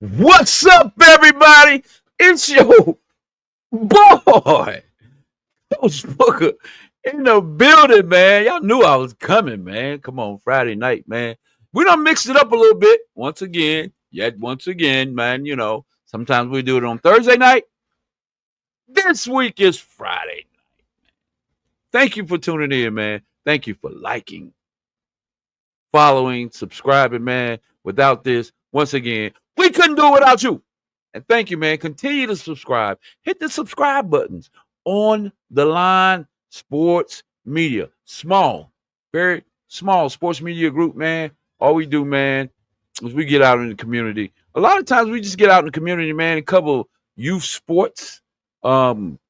What's up, everybody? It's your boy, Coach Booker, in the building, man. Y'all knew I was coming, man. Come on, Friday night, man. We done mixed it up a little bit once again. Yet once again, man, sometimes we do it on Thursday night. This week is Friday. Thank you for tuning in, man. Thank you for liking, following, subscribing, man. Without this, once again, we couldn't do it without you. And thank you, man. Continue to subscribe. Hit the subscribe buttons on the line sports media. Small, very small sports media group, man. All we do, man, is we get out in the community. A lot of times we just get out in the community, man, and cover youth sports, basketball,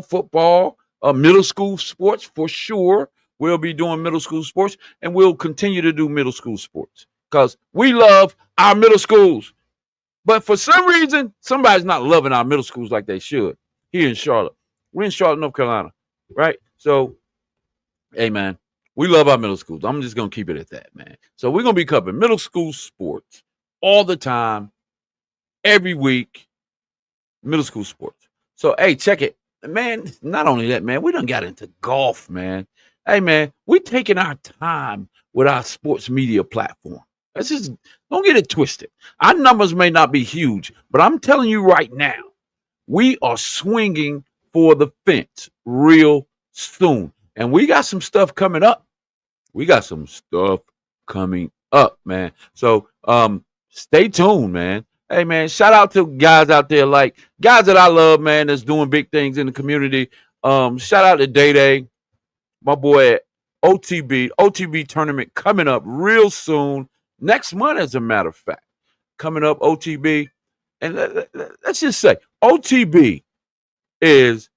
football, middle school sports for sure. We'll be doing middle school sports, and we'll continue to do middle school sports because we love our middle schools. But for some reason, somebody's not loving our middle schools like they should here in Charlotte. We're in Charlotte, North Carolina, right? So, hey, man, we love our middle schools. I'm just going to keep it at that, man. So we're going to be covering middle school sports all the time, every week, middle school sports. So, hey, check it. Man, not only that, man, we done got into golf, man. Hey, man, we're taking our time with our sports media platform. Let's just don't get it twisted. Our numbers may not be huge, but I'm telling you right now, we are swinging for the fence real soon. And we got some stuff coming up. Man. So stay tuned, man. Hey, man, shout out to guys out there, like guys that I love, man, that's doing big things in the community. Shout out to Day, my boy at OTB tournament coming up real soon. Next month, as a matter of fact, coming up, OTB. And let's just say OTB is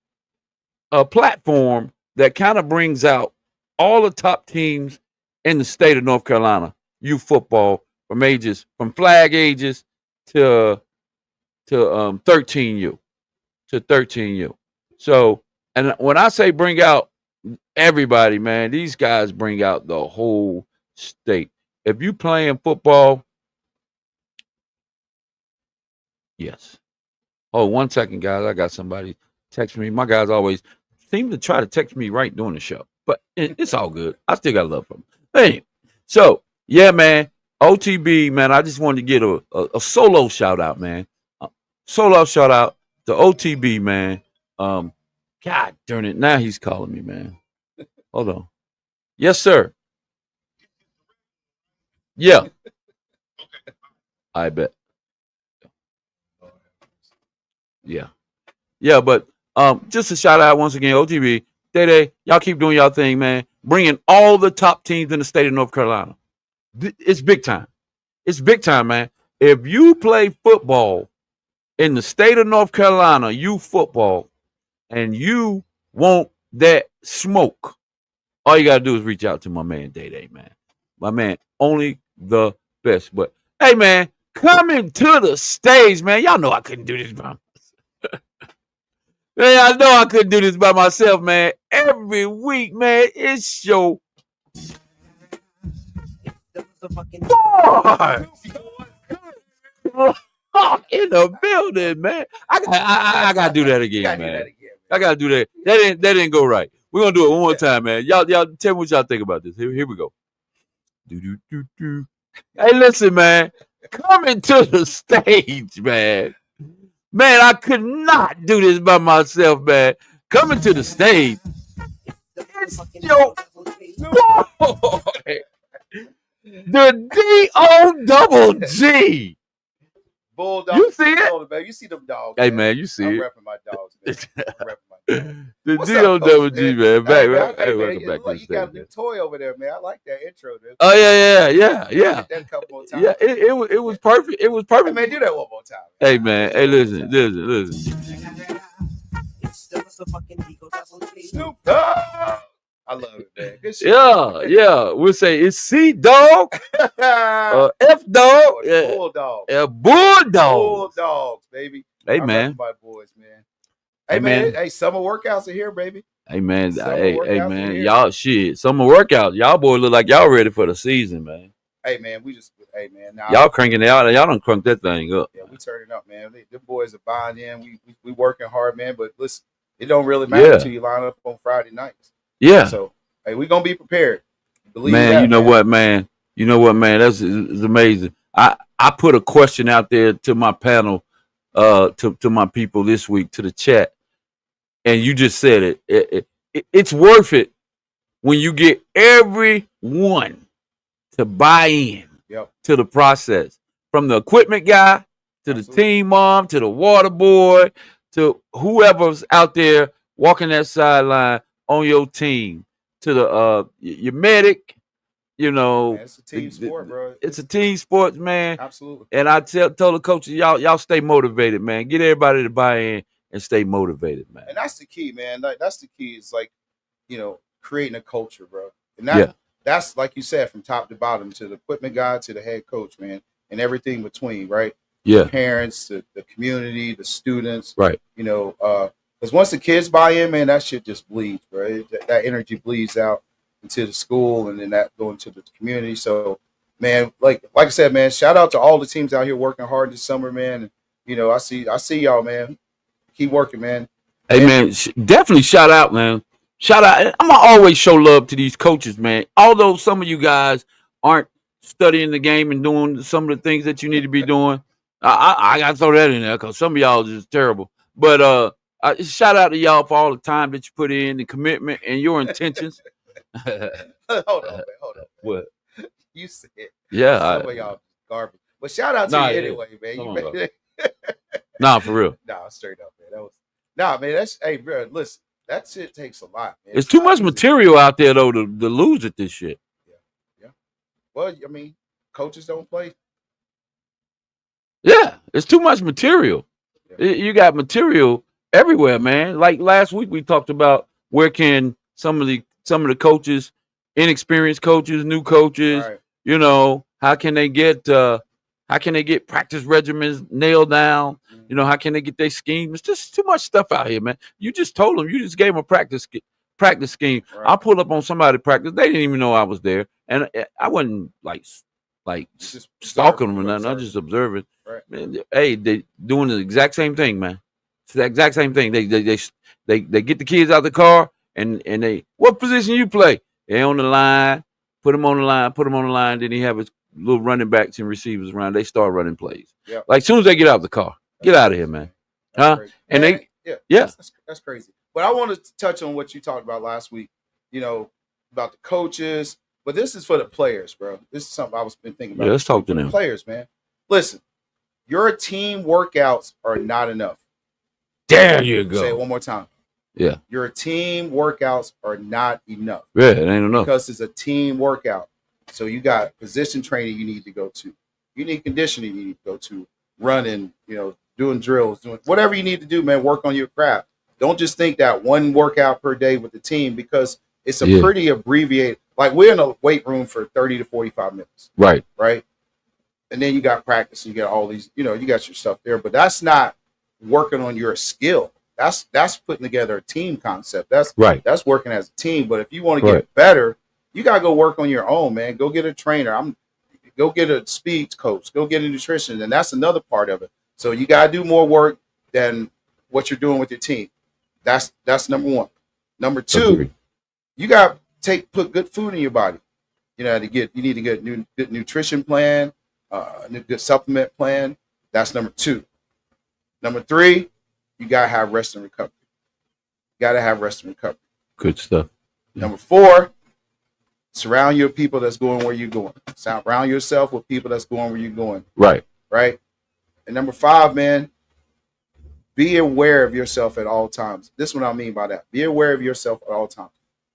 a platform that kind of brings out all the top teams in the state of North Carolina, youth football, from flag ages to 13U. So, and when I say bring out everybody, man, these guys bring out the whole state. If you playing football, yes. Oh, 1 second, guys. I got somebody text me. My guys always seem to try to text me right during the show, but it's all good. I still got love for them. Hey, so yeah, man. OTB, man. I just wanted to get a solo shout out, man. Solo shout out to OTB, man. God darn it! Now he's calling me, man. Hold on. Yes, sir. Yeah, I bet. Yeah. Yeah, but just a shout out once again, OTB. Day, y'all keep doing y'all thing, man. Bringing all the top teams in the state of North Carolina. It's big time. It's big time, man. If you play football in the state of North Carolina, you football, and you want that smoke, all you got to do is reach out to my man, Day, man. My man, only the best. But, hey, man, coming to the stage, man. Y'all know I couldn't do this by myself. Man, I know I couldn't do this by myself, man. Every week, man, it's your boy in the building, man. I gotta do that again, man. I gotta do that. That didn't go right. We're gonna do it one more time, man. Y'all tell me what y'all think about this. Here we go. Do. Hey, listen, man. Coming to the stage, man. Man, I could not do this by myself, man. Coming to the stage. It's your boy. The D-O-double-G. Bulldog. You see it? Man. You see them dogs. Hey, man, you see I'm it. repping my dogs, man. I'm repping my dogs. The What's D-O-double-G, man. Hey, Back. man, Hey, man, welcome back to the you got a stage, new man. toy over there, man. I like that intro, dude. Oh, yeah. Hit that a couple more times. Yeah, it was perfect. It was perfect. Hey, man, do that one more time. Hey, man. Hey, listen. Snoop Dogg. I love it, man. Good shit. Yeah. We'll say it's C Dog, F Dog, Bulldog. Bulldog. Bulldogs, baby. Hey, I man. rep my boys, man. Hey, man. Hey, summer workouts are here, baby. Hey, man. Summer Hey, workouts are man. here. Y'all, shit. Summer workout. Y'all boys look like y'all ready for the season, man. Hey, man, we just Hey man, y'all cranking it out. Y'all done cranked that thing up. Yeah, we turning up, man. The boys are buying in. We working hard, man. But listen, it don't really matter until you line up on Friday nights. Yeah. So hey, we gonna be prepared. Believe man, that, you know what, man? You know what, man? That's is amazing. I put a question out there to my panel, to my people this week, to the chat, and you just said it's worth it when you get everyone to buy in to the process, from the equipment guy to the team mom to the water boy to whoever's out there walking that sideline on your team, to the your medic. You know, man, it's a team sport, bro. It's a team sport, man. Absolutely. And I tell the coaches, y'all stay motivated, man. Get everybody to buy in and stay motivated, man. And that's the key, man. That's the key. Is like, creating a culture, bro. And that's like you said, from top to bottom, to the equipment guy to the head coach, man, and everything between, right? Yeah. The parents, the community, the students, right? Because once the kids buy in, man, that shit just bleeds, bro. That energy bleeds out into the school, and then that going to the community. So, man, like I said, man, shout out to all the teams out here working hard this summer, man. And, I see y'all, man. Keep working, man. Hey, man, definitely shout out, man. Shout out. I'm gonna always show love to these coaches, man. Although some of you guys aren't studying the game and doing some of the things that you need to be doing, I gotta throw that in there because some of y'all is just terrible. But shout out to y'all for all the time that you put in, the commitment, and your intentions. Hold on. What? You said some of y'all garbage. But shout out to you anyway, man. Nah, for real. Nah, straight up, man. Man, that's, hey, bro, listen, that shit takes a lot, man. It's too much material out there though to lose at this shit. Yeah. Well, I mean, coaches don't play. Yeah, it's too much material. You got material everywhere, man. Like last week we talked about where can some of the coaches, inexperienced coaches, new coaches, how can they get practice regimens nailed down? How can they get their scheme? It's just too much stuff out here, man. You just told them, you just gave them a practice scheme. Right. I pulled up on somebody practice. They didn't even know I was there, and I wasn't like just stalking them or nothing. I just observing. Right. Man, hey, they doing the exact same thing, man. It's the exact same thing. They get the kids out of the car and they, what position you play? They on the line. Put them on the line. Then he have his little running backs and receivers around. They start running plays. Yep. Like as soon as they get out of the car, get out of here, man. Crazy. And man, that's crazy. But I wanted to touch on what you talked about last week. About the coaches. But this is for the players, bro. This is something I was been thinking about. Yeah, let's talk to them. Players, man. Listen, your team workouts are not enough. There you go. Say it one more time. Yeah. Your team workouts are not enough. Yeah, it ain't enough. Because it's a team workout. So you got position training you need to go to. You need conditioning you need to go to. Running, doing drills, doing whatever you need to do, man. Work on your craft. Don't just think that one workout per day with the team, because it's a pretty abbreviated. Like we're in a weight room for 30 to 45 minutes. Right. Right. And then you got practice. You got all these, you got your stuff there. But that's not working on your skill. That's putting together a team concept. That's right. That's working as a team. But if you want to get better, you got to go work on your own, man. Go get a trainer. Go get a speed coach. Go get a nutrition. And that's another part of it. So you got to do more work than what you're doing with your team. That's number one. Number two, you got to put good food in your body. You need to get good nutrition plan, a good supplement plan. That's number two. Number three, you got to have rest and recovery. Good stuff. Yeah. Number four, surround your people that's going where you're going. Surround yourself with people that's going where you're going. Right. Right. And number five, man, be aware of yourself at all times. This is what I mean by that. Be aware of yourself at all times.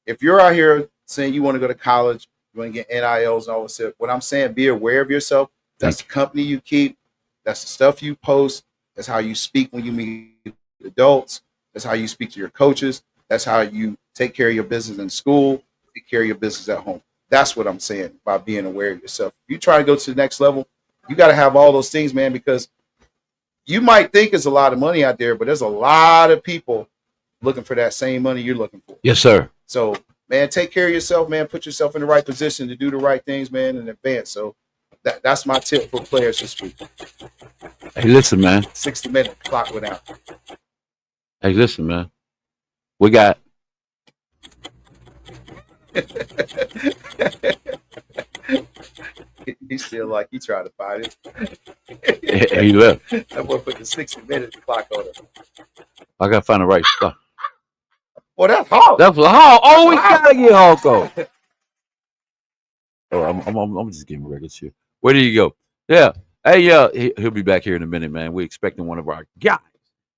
If you're out here saying you want to go to college, you want to get NILs and all this stuff, what I'm saying, be aware of yourself. That's the company you keep. That's the stuff you post. That's how you speak when you meet adults. That's how you speak to your coaches. That's how you take care of your business in school, take care of your business at home. That's what I'm saying by being aware of yourself. If you try to go to the next level, you got to have all those things, man, because you might think there's a lot of money out there, but there's a lot of people looking for that same money you're looking for. Yes, sir. So, man, take care of yourself, man. Put yourself in the right position to do the right things, man, in advance. So That's my tip for players this week. Hey, listen, man. 60-minute clock went out. Hey, listen, man. We got. He's still like he tried to find it. He left. That boy put the 60-minute clock on it. I gotta find the right stuff. Well, that's Hulk. That's what Hulk. Oh, we gotta get Hulk on. Oh, I'm just giving regular shit. Where did he go? Yeah. Hey, yeah, he'll be back here in a minute, man. We're expecting one of our guys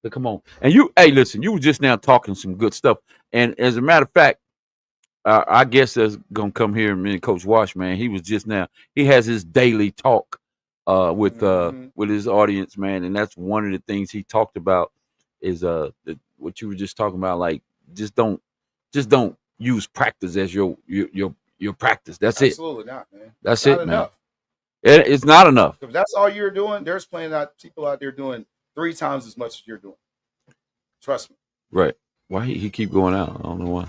to come on. And hey, listen, you were just now talking some good stuff. And as a matter of fact, I guess that's gonna come here. Me and Coach Wash, man. He was just now. He has his daily talk with his audience, man. And that's one of the things he talked about is what you were just talking about. Like, just don't use practice as your practice. That's Absolutely not, man. That's not it, enough. man. It's not enough. If that's all you're doing, there's people out there doing 3 times as much as you're doing. Trust me. Right. Why he keep going out? I don't know why.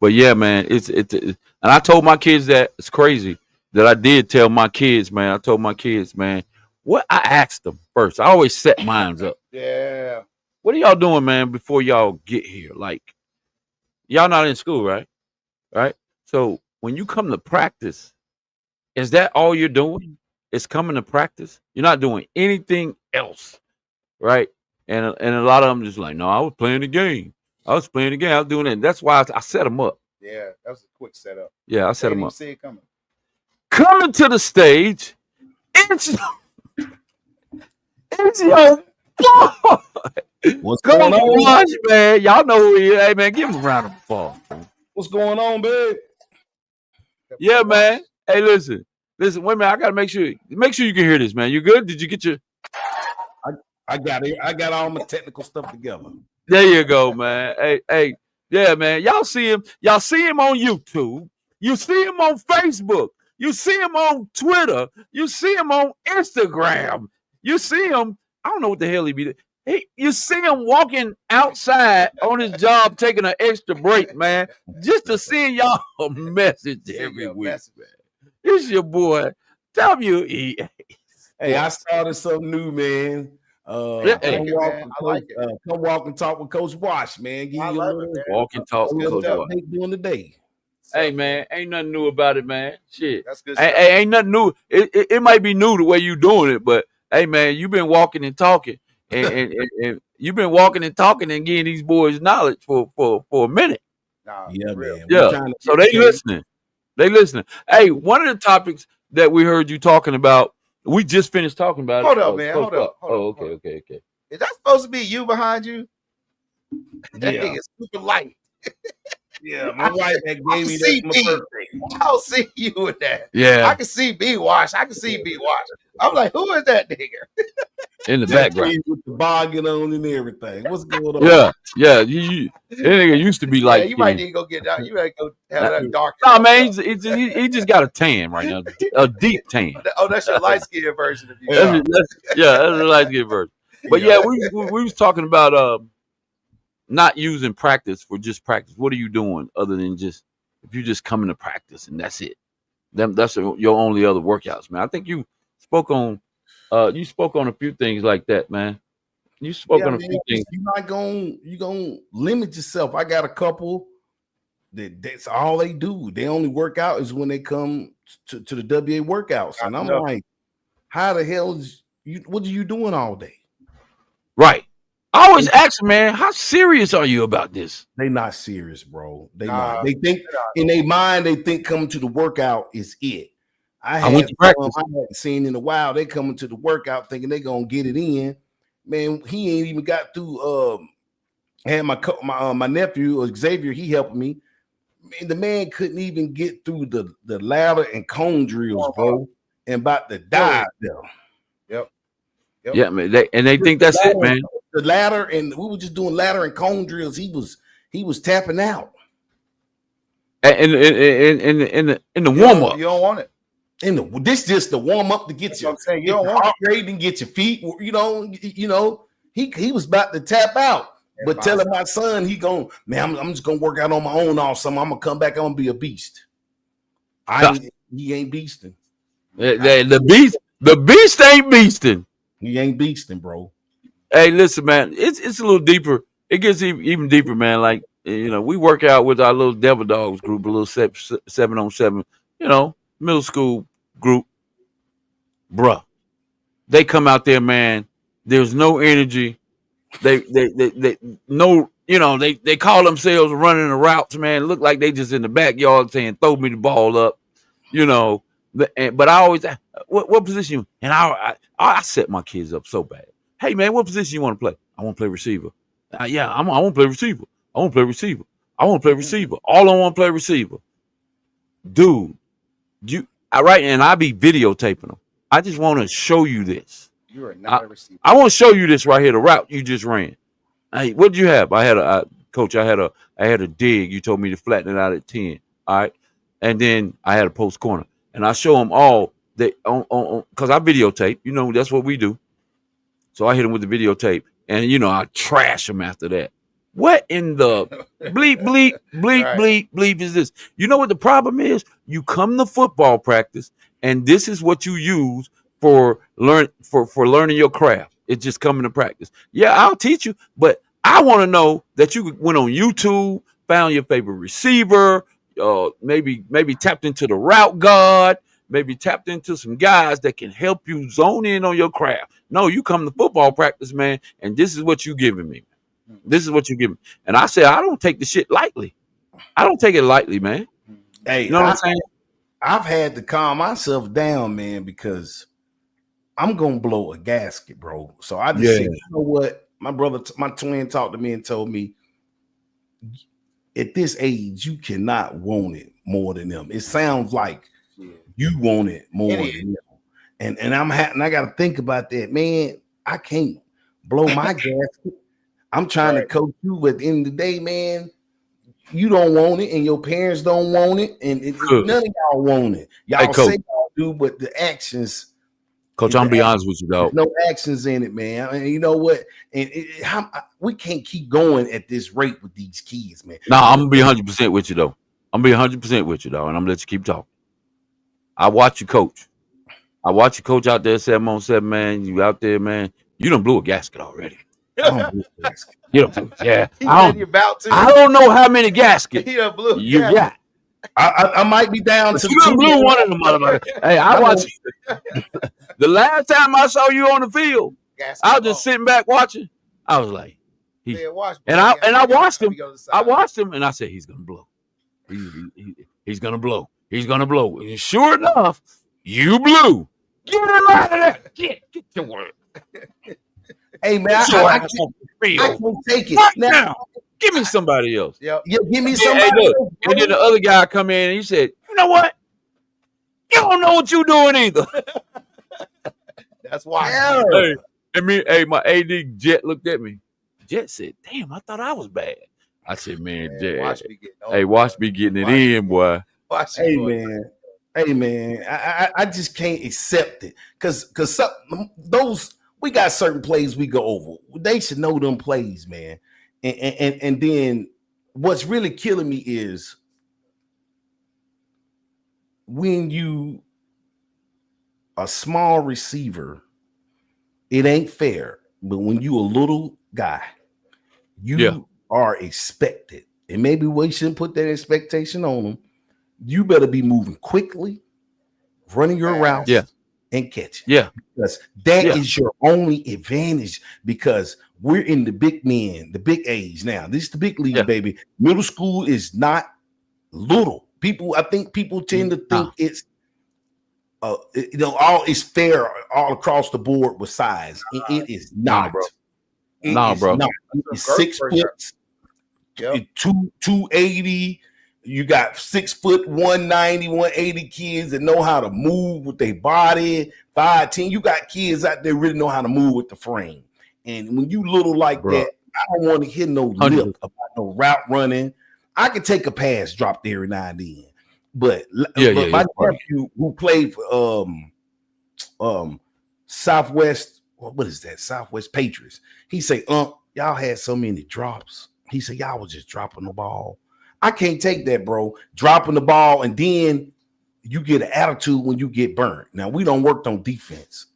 But yeah, man, it's and I told my kids that it's crazy that I did tell my kids, man. I told my kids, man, what I asked them first. I always set mines up. Yeah. What are y'all doing, man, before y'all get here? Like, y'all not in school, right? Right? So when you come to practice, is that all you're doing? It's coming to practice. You're not doing anything else, right? And a lot of them just like, no, I was playing the game. I was doing it. And that's why I set them up. Yeah, that was a quick setup. Yeah, I set them up. See it coming. Coming to the stage, it's your boy. What's going on, Watch, man? Y'all know who he is. Hey, man, give him a round of applause. What's going on, babe? Yeah, man. Hey, listen. Wait a minute. I gotta make sure you can hear this, man. You good? Did you get your? I got it. I got all my technical stuff together. There you go, man. Hey, yeah, man. Y'all see him. Y'all see him on YouTube. You see him on Facebook. You see him on Twitter. You see him on Instagram. You see him. I don't know what the hell he be doing. You see him walking outside on his job, taking an extra break, man, just to send y'all a message every week, man. It's your boy, WE. Hey, I started something new, man. Come walk and talk with Coach Wash, man. Give you a little walk and talk with Coach Wash during the day. Hey, man, ain't nothing new about it, man. Shit, that's good. Ain't nothing new. It might be new the way you doing it, but hey, man, you've been walking and talking, and you've been walking and talking and getting these boys knowledge for a minute. Yeah, man. Yeah, so they listening. They listening. Hey, one of the topics that we heard you talking about, we just finished talking about. Hold up, man. Hold up. Okay. Is that supposed to be you behind you? That yeah. thing is super light. Yeah, my wife that gave me that for my birthday. I don't see you with that. Yeah, I can see B Wash. I can see B Wash. I'm like, who is that nigga? In the background with the bogging on and everything. What's going on? Yeah. That nigga used to be like. Yeah, you might need to go get out. You might go have that dark. Nah, man, he just got a tan right now, a deep tan. Oh, that's your light skinned version of you. That's the light skinned version. But yeah, we was talking about not using practice for just practice. What are you doing other than just if you just coming to practice and that's it? That's your only other workouts, man. I think you spoke on a few things like that, man. You spoke on a few things. You're gonna limit yourself. I got a couple that's all they do. They only work out is when they come to the WA workouts. And I'm like, how the hell what are you doing all day? Right. I always ask, man, how serious are you about this? They not serious, bro. They not. They think in their mind, they think coming to the workout is it. I went to practice. I haven't seen in a while. They coming to the workout thinking they gonna get it in. Man, he ain't even got through. I had my nephew Xavier. He helped me. Man, the man couldn't even get through the ladder and cone drills, bro, and about to die there. Yep. Yeah, man. They think that's it, man. The ladder, and we were just doing ladder and cone drills. He was tapping out. In the warm up. You don't want it. This just the warm up to get you. You don't want heart rate and get your feet. You know. He was about to tap out, but telling my son he going, man, I'm just gonna work out on my own all summer. I'm gonna come back. I'm gonna be a beast. He ain't beasting. The beast ain't beasting. He ain't beasting, bro. Hey, listen, man, it's a little deeper. It gets even deeper, man. Like we work out with our little Devil Dogs group, a little 7-on-7, middle school group, bruh. They come out there, man. There's no energy. They no, they call themselves running the routes, man. Look like they just in the backyard saying, "Throw me the ball up," you know. But I always, what position you? And I set my kids up so bad. Hey, man, what position you want to play? I want to play receiver. Yeah, I want to play receiver. I want to play receiver. I want to play receiver. All I want to play receiver. Dude, and I be videotaping them. I just want to show you this. You are not a receiver. I want to show you this right here, the route you just ran. Hey, what did you have? I had coach. I had a dig. You told me to flatten it out at 10. All right, and then I had a post corner, and I show them all that on because I videotape. That's what we do. So I hit them with the videotape, and I trash them after that. What in the bleep bleep is this? You know what the problem is? You come to football practice, and this is what you use for learning your craft. It's just coming to practice. Yeah, I'll teach you, but I want to know that you went on YouTube, found your favorite receiver, maybe tapped into the route guard, maybe tapped into some guys that can help you zone in on your craft. No, you come to football practice, man, and this is what you giving me. This is what you give me. And I say, I don't take the shit lightly. I don't take it lightly, man. Hey, you know what I'm saying? I've had to calm myself down, man, because I'm gonna blow a gasket, bro. So I just said, you know what? My twin talked to me and told me, at this age, you cannot want it more than them. It sounds like you want it more than them. And I gotta think about that, man. I can't blow my gasket. I'm trying to coach you, but at the end of the day, man, you don't want it, and your parents don't want it, and none of y'all want it. Y'all say y'all do, but the actions. Coach, I'm gonna be honest with you, dog. No actions in it, man. And you know what? And we can't keep going at this rate with these kids, man. No, I'm gonna be 100% with you, though. I'm gonna be 100% with you, though, and I'm gonna let you keep talking. I watch you coach. Out there 7-on-7, man. You out there, man. You done blew a gasket already. I don't know how many gaskets you got. I might be down to you blew one of them, motherfucker. Hey, I watched the last time I saw you on the field. I was just sitting back watching. I was like, I watched him. I watched him, and I said, he's gonna blow. He's gonna blow. He's gonna blow. And sure enough, you blew. Get him out of there. Get to work. Hey man, I can't take it now. Give me somebody else. Yeah, give me somebody else. And then the other guy come in and he said, "You know what? You don't know what you're doing either." That's why. My AD Jet looked at me. Jet said, "Damn, I thought I was bad." I said, "Man, Jet, watch me getting it in, boy." Hey man, I just can't accept it because those. We got certain plays we go over. They should know them plays, man. And then what's really killing me is when you a small receiver, it ain't fair. But when you a little guy, you are expected. And maybe we shouldn't put that expectation on them. You better be moving quickly, running your routes. And catch it. Yeah. Because that is your only advantage because we're in the big men, the big age now. This is the big league, baby. Middle school is not little. I think people tend to think it's all is fair all across the board with size. It is not. Bro. It's 6 foot, 280. You got 6 foot 190, 180 kids that know how to move with their body. 5'10". You got kids out there really know how to move with the frame. And when you little like that, I don't want to hear no lip about no route running. I can take a pass dropped every now and then. But my nephew who played for Southwest, what is that? Southwest Patriots. He said, y'all had so many drops. He said, y'all was just dropping the ball. I can't take that, bro. Dropping the ball and then you get an attitude when you get burnt. Now we don't work on defense,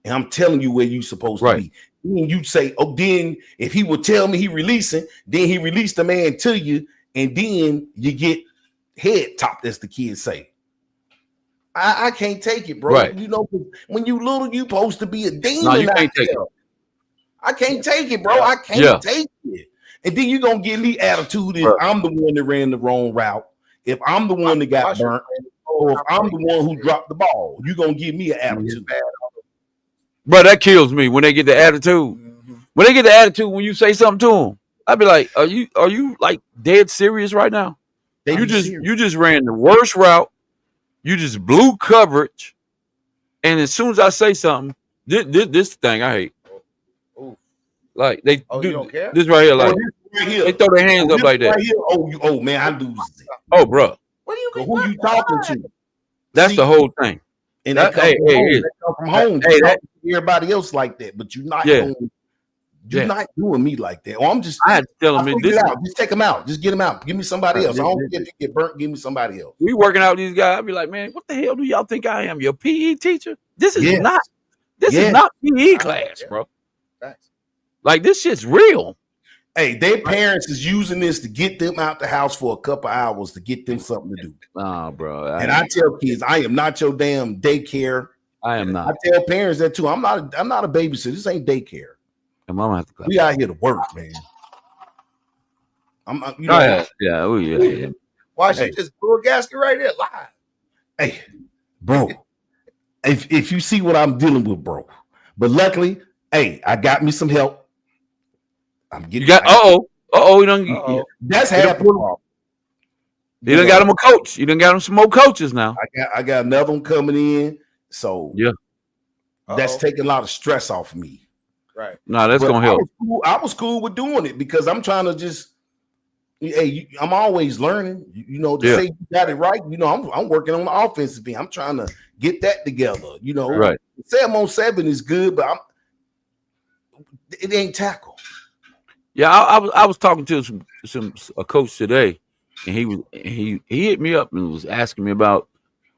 and I'm telling you where you supposed to be. Then you say, oh, then if he would tell me he releasing, then he released the man to you, and then you get head topped, as the kids say. I can't take it, bro. Right. You know, when you little, you supposed to be a demon. No, you can't take it. I can't take it, bro. I can't take it. And then you're gonna give me attitude if I'm the one that ran the wrong route, if I'm the one that got burnt, or if I'm the one who dropped the ball. You're gonna give me an attitude. Bro, that kills me when they get the attitude. When they get the attitude when you say something to them, I'd be like, are you like dead serious right now? You just ran the worst route. You just blew coverage, and as soon as I say something, this thing I hate. Like they you don't care? This right here, like they throw their hands up like that. Right man, I lose. Bro. What do you mean? Who you talking to? That's the whole thing. And that come from home. Everybody else like that, but you're not going. You're not doing me like that. Or I had to tell him this. Just take him out. Just get him out. Give me somebody else. I don't care if you get burnt. Give me somebody else. We working out these guys. I'd be like, man, what the hell do y'all think I am? Your PE teacher? This is not. This is not PE class, bro. Thanks. Like this shit's real. Hey, their parents is using this to get them out the house for a couple hours to get them something to do. Nah, bro. And I tell kids, I am not your damn daycare. I am not. I tell parents that too. I'm not a babysitter. This ain't daycare. And mama have to we out here to work, man. You know, yeah. Why she just blew a gasket right there live? Hey, bro. if you see what I'm dealing with, bro. But luckily, hey, I got me some help. I'm getting. You got you done. That's happening. You done got him a coach. You done got him some more coaches now. I got another one coming in. So that's taking a lot of stress off of me. Right. No, that's gonna help. I was cool with doing it because I'm trying to just. Hey, I'm always learning. You know, to say you got it right. You know, I'm working on the offensive end. I'm trying to get that together. You know, right? 7-on-7 is good, but it ain't tackle. Yeah, I was talking to a coach today, and he hit me up and was asking me about,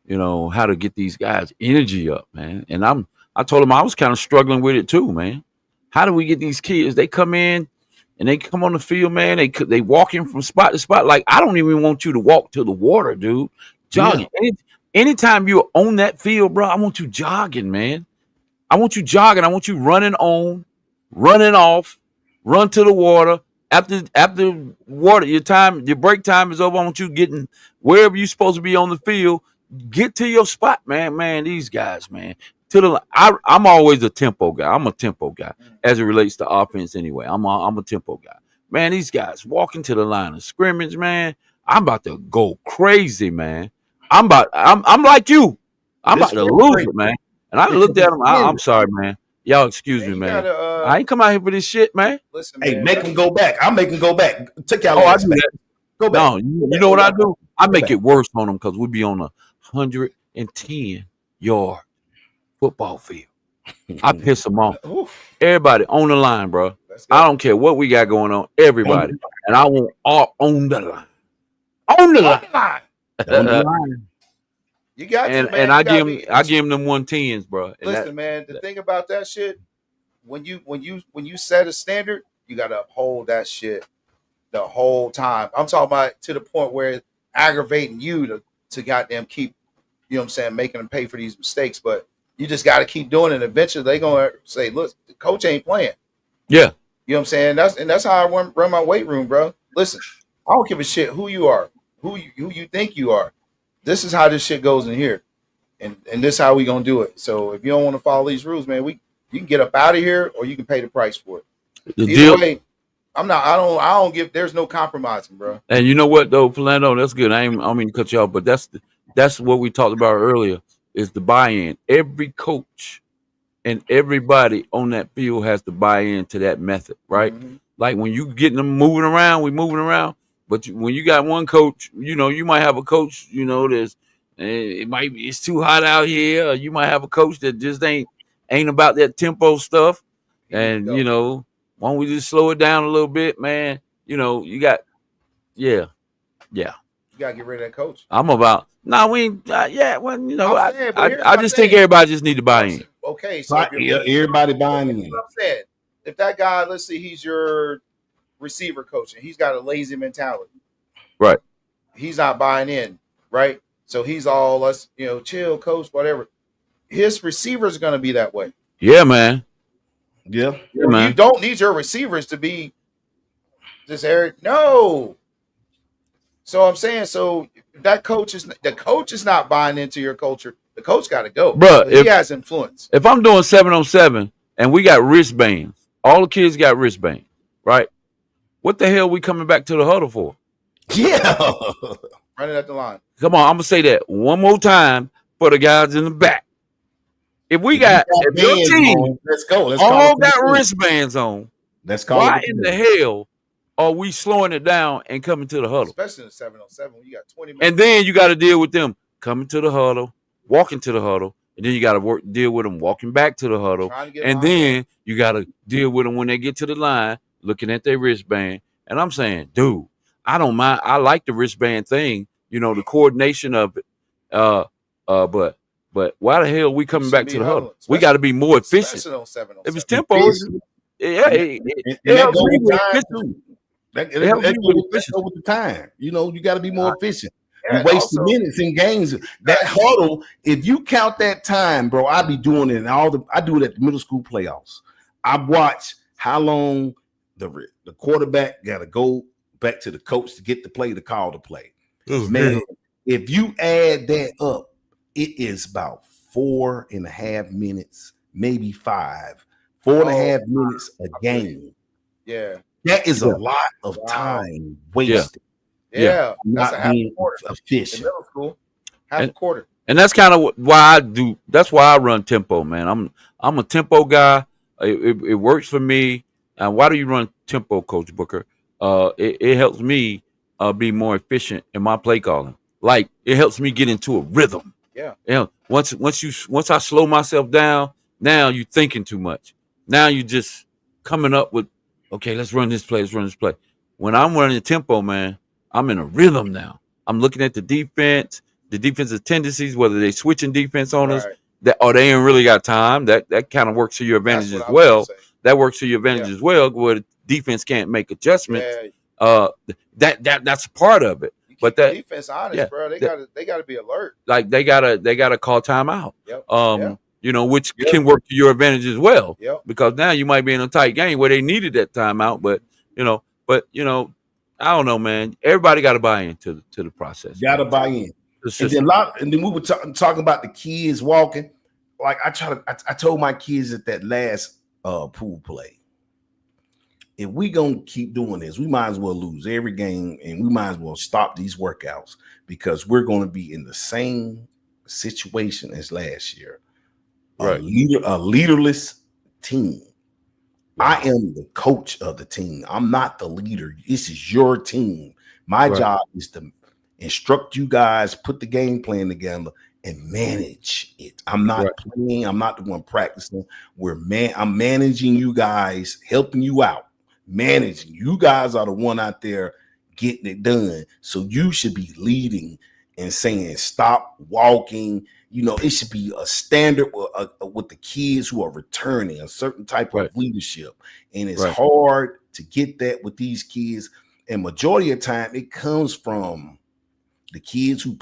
you know, how to get these guys' energy up, man. And I told him I was kind of struggling with it too, man. How do we get these kids? They come in and they come on the field, man. They walking from spot to spot. Like, I don't even want you to walk to the water, dude. Jogging. Yeah. Anytime you're on that field, bro, I want you jogging, man. I want you jogging. I want you running on, running off, run to the water. After water, your break time is over. I want you getting wherever you're supposed to be on the field. Get to your spot, man. Man, these guys, man. I'm always a tempo guy. I'm a tempo guy as it relates to offense anyway. I'm a tempo guy. Man, these guys walking to the line of scrimmage, man. I'm about to go crazy, man. I'm like you. I'm about to lose it, man. And I looked at him. I'm sorry, man. Y'all excuse me, man. I ain't come out here for this shit, man. Listen, hey, make him go back. I'll make him go back. Take y'all. I do that. Go back. No, you know what I do? I make it worse on them because we be on a 110-yard football field. I piss them off. Everybody on the line, bro. I don't care what we got going on. Everybody, and I want all on the line. On the line. On the line. You got and to, man. I give them them 110s, bro. Listen, man. The thing about that shit, when you set a standard, you got to uphold that shit the whole time. I'm talking about to the point where it's aggravating you to goddamn keep, you know what I'm saying, making them pay for these mistakes, but you just got to keep doing it. And eventually they're going to say, look, the coach ain't playing. Yeah. You know what I'm saying? That's how I run my weight room, bro. Listen, I don't give a shit who you are, who you think you are. This is how this shit goes in here. And this is how we going to do it. So if you don't want to follow these rules, man, you can get up out of here or you can pay the price for it. Either way, I don't give, there's no compromising, bro. And you know what though, Philando, that's good. I don't mean to cut you off, but that's what we talked about earlier. Is the buy-in. Every coach and everybody on that field has to buy into that method, right? Mm-hmm. Like when you getting them moving around, we moving around. But when you got one coach, you know, you might have a coach, you know, it's too hot out here. Or you might have a coach that just ain't about that tempo stuff. And you know, why don't we just slow it down a little bit, man? You know, you got, yeah. You gotta get rid of that coach. I'm about we ain't, well, I'm saying, but here's I what I'm just think saying. everybody just need to buy in. Okay, so if everybody buying in. I'm saying, if that guy, let's say he's your receiver coach and he's got a lazy mentality, right? He's not buying in, right? So he's all let's chill, coach, whatever. His receivers are gonna be that way. Yeah, man. Yeah, man. You don't need your receivers to be this area. No. So I'm saying, so the coach is not buying into your culture. The coach got to go, bro. He has influence. If I'm doing 7-on-7 and we got wristbands, all the kids got wristbands, right? What the hell we coming back to the huddle for? Yeah, running at the line. Come on, I'm gonna say that one more time for the guys in the back. If we got your team, let's go. Let's all got wristbands on. Let's call why in the hell are we slowing it down and coming to the huddle? Especially in the 7-on-7 when you got 20 minutes. And then you got to deal with them coming to the huddle, walking to the huddle, and then you got to deal with them walking back to the huddle, and then you got to deal with them when they get to the line, looking at their wristband. And I'm saying, dude, I don't mind. I like the wristband thing, the coordination of it. But why the hell are we coming back to the huddle? We got to be more efficient. If it's tempo, it helps me with efficient. That go with the time. You got to be more efficient. You waste minutes in games. That huddle, if you count that time, bro, I be doing it. I do it at the middle school playoffs. I watch how long the quarterback got to go back to the coach to get the play to call the play. Man, if you add that up, it is about 4.5 minutes, maybe 5. 4.5 minutes a game. Yeah. That is a lot of time wasted. Yeah. Not being efficient. In middle school, half a quarter. And that's kind of why I do. That's why I run tempo, man. I'm a tempo guy. It works for me. Why do you run tempo, Coach Booker? It helps me be more efficient in my play calling. Like it helps me get into a rhythm. Yeah. Once I slow myself down, now you're thinking too much. Now you just coming up with, okay, let's run this play. When I'm running tempo, man, I'm in a rhythm now. I'm looking at the defensive tendencies, whether they switching defense on us, or they ain't really got time. That kind of works to your advantage as well. That works to your advantage as well, where the defense can't make adjustments. That's part of it. But that defense honest, bro. They gotta be alert. Like they gotta call timeout. Yep. Which can work to your advantage as well. Yep. Because now you might be in a tight game where they needed that timeout, but I don't know, man. Everybody got to buy into the process. Got to buy in. And then we were talking about the kids walking. Like I told my kids at that last pool play, if we gonna keep doing this, we might as well lose every game, and we might as well stop these workouts because we're going to be in the same situation as last year. Right. A leaderless team. I am the coach of the team. I'm not the leader. This is your team. My job is to instruct you guys, put the game plan together, and manage it. I'm not playing. I'm not the one practicing. I'm managing you guys, helping you out. Managing. You guys are the one out there getting it done. So you should be leading and saying, stop walking. It should be a standard with the kids who are returning, a certain type of leadership. And it's hard to get that with these kids. And majority of the time, it comes from the kids who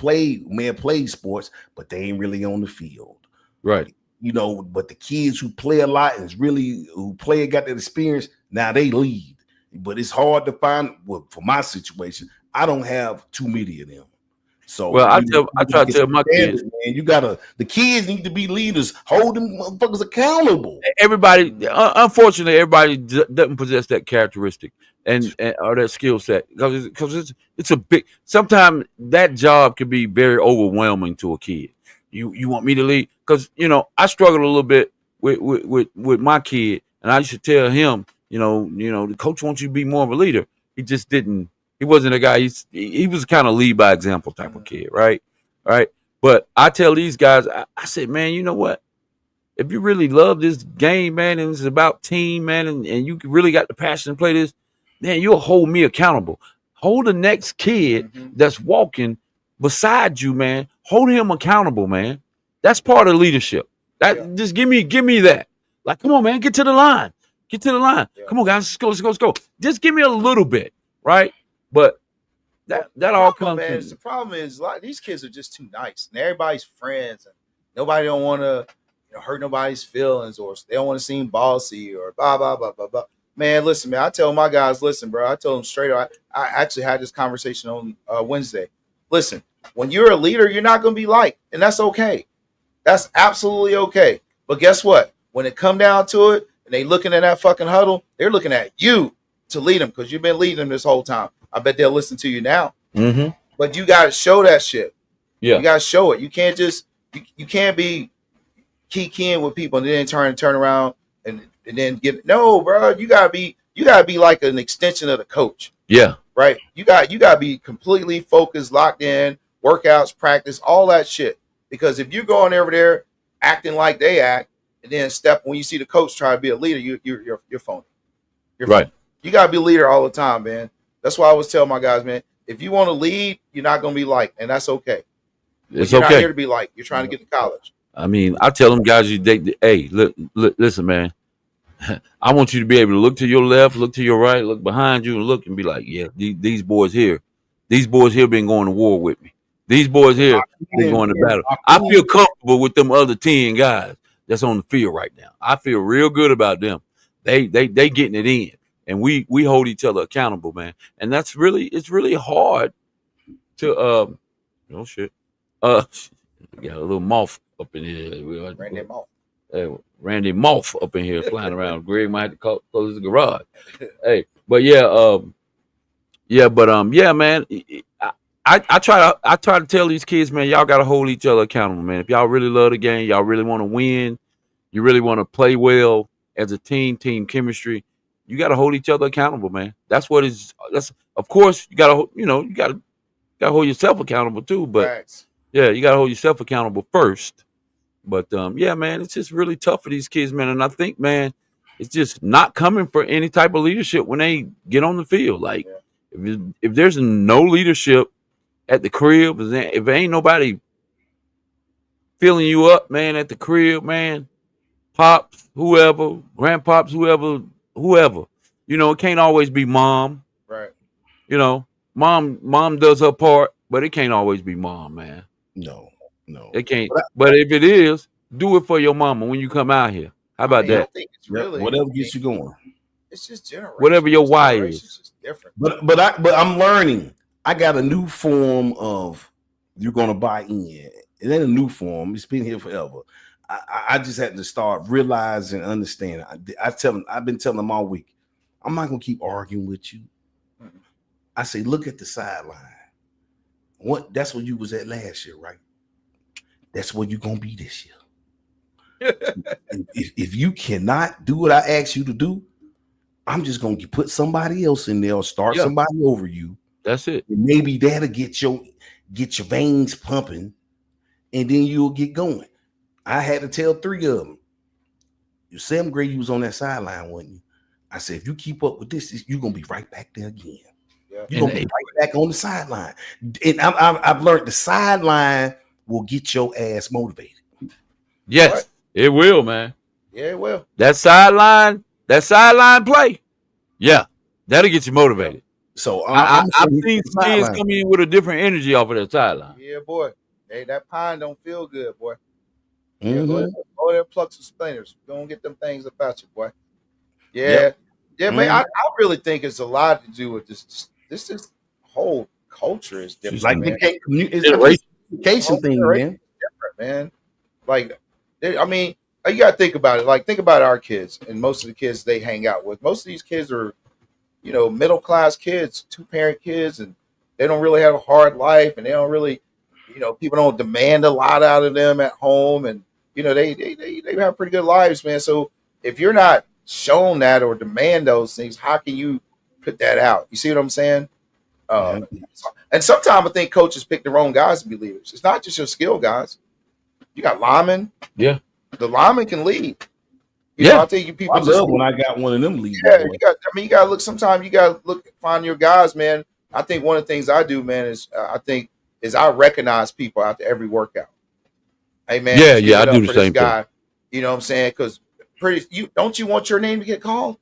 may have played sports, but they ain't really on the field. Right. But the kids who play a lot and got that experience, now they lead. But it's hard to find, for my situation, I don't have too many of them. So I try to tell my kids, man, the kids need to be leaders. Hold them motherfuckers accountable. Everybody, unfortunately, everybody doesn't possess that characteristic or that skill set because it's a big. Sometimes that job can be very overwhelming to a kid. You want me to lead because I struggled a little bit with my kid, and I used to tell him, the coach wants you to be more of a leader. He just didn't. He wasn't a guy. He was kind of lead by example type of kid, right? But I tell these guys, I said, man, you know what? If you really love this game, man, and it's about team, man, and you really got the passion to play this, man, you'll hold me accountable. hold the next kid that's walking beside you, man. Hold him accountable, man. That's part of leadership. Just give me that. Like, come on, man, get to the line. Get to the line. Come on, guys, let's go. Just give me a little bit, right? But that all comes. Man, the problem is a lot of these kids are just too nice, and everybody's friends, and nobody don't want to hurt nobody's feelings, or they don't want to seem bossy, or blah blah blah blah blah. Man, listen, man. I tell my guys, listen, bro. I told them straight up. I actually had this conversation on Wednesday. Listen, when you're a leader, you're not going to be liked, and that's okay. That's absolutely okay. But guess what? When it come down to it, and they looking at that fucking huddle, they're looking at you to lead them because you've been leading them this whole time. I bet they'll listen to you now. But you got to show that shit. Yeah, you got to show it. You can't just you can't be keying with people and then turn around and then no, bro. You gotta be like an extension of the coach. Yeah, right. You got to be completely focused, locked in, workouts, practice, all that shit. Because if you're going over there acting like they act, and then when you see the coach try to be a leader, you're phony. You're right. Phony. You gotta be a leader all the time, man. That's why I always tell my guys, man, if you want to lead, you're not going to be liked, and that's okay. You're not here to be liked. You're trying to get to college. I mean, I tell them guys, hey, look, listen, man. I want you to be able to look to your left, look to your right, look behind you, and look and be like, yeah, these boys here been going to war with me. These boys here been going to battle. I feel comfortable with them other 10 guys that's on the field right now. I feel real good about them. They getting it in. And we hold each other accountable, man. And it's really hard to oh shit. Got a little moth up in here. Randy Moth up in here flying around. Greg might have to close the garage. Hey, but yeah, man. I try to tell these kids, man, y'all gotta hold each other accountable, man. If y'all really love the game, y'all really want to win, you really want to play well as a team chemistry. You got to hold each other accountable, man. That's of course you got to hold yourself accountable too. But yeah, you got to hold yourself accountable first. But yeah, man, it's just really tough for these kids, man. And I think, man, it's just not coming for any type of leadership when they get on the field. Like if there's no leadership at the crib, if ain't nobody filling you up, man, at the crib, man, pops, whoever, grandpops, whoever, it can't always be mom. Right. Mom does her part, but it can't always be mom, man. No. It can't. But if it is, do it for your mama when you come out here. How about that? I think it's really whatever gets you going. It's just generation. Whatever your why is. Just different. But I'm learning. I got a new form of you're gonna buy in. It ain't a new form. It's been here forever. I just had to start realizing and understanding. I've been telling them all week, I'm not gonna keep arguing with you. I say, look at the sideline. That's where you was at last year, right? That's where you're gonna be this year. if you cannot do what I asked you to do, I'm just gonna put somebody else in there or start somebody over you. That's it. And maybe that'll get your veins pumping, and then you'll get going. I had to tell 3 of them. You 7th grade, you was on that sideline, wasn't you? I said, if you keep up with this, you're gonna be right back there again. Yeah. You're gonna be right back on the sideline. And I've learned the sideline will get your ass motivated. Yes, it will, man. Yeah, it will. That sideline play, yeah, that'll get you motivated. So I've seen kids come in with a different energy off of that sideline. Yeah, boy. Hey, that pine don't feel good, boy. Yeah, go there, pluck some splinters. Don't get them things about you, boy. Yeah, man. I really think it's a lot to do with this whole culture is different. Like it's a communication thing, man. Different, man. Like, I mean, you gotta think about it. Like, think about our kids and most of the kids they hang out with. Most of these kids are, middle class kids, 2-parent kids, and they don't really have a hard life, and they don't really, people don't demand a lot out of them at home, and they have pretty good lives, man. So if you're not shown that or demand those things, how can you put that out? You see what I'm saying? And sometimes I think coaches pick the wrong guys to be leaders. It's not just your skill guys. You got linemen. Yeah. The lineman can lead. I think you people. I love when I got one of them leaders. Yeah, you got to look. Sometimes you got to find your guys, man. I think one of the things I do, man, is I recognize people after every workout. Hey, man, Yeah, let's give yeah, I it do up the for this same thing. guy. You know what I'm saying? Because don't you want your name to get called?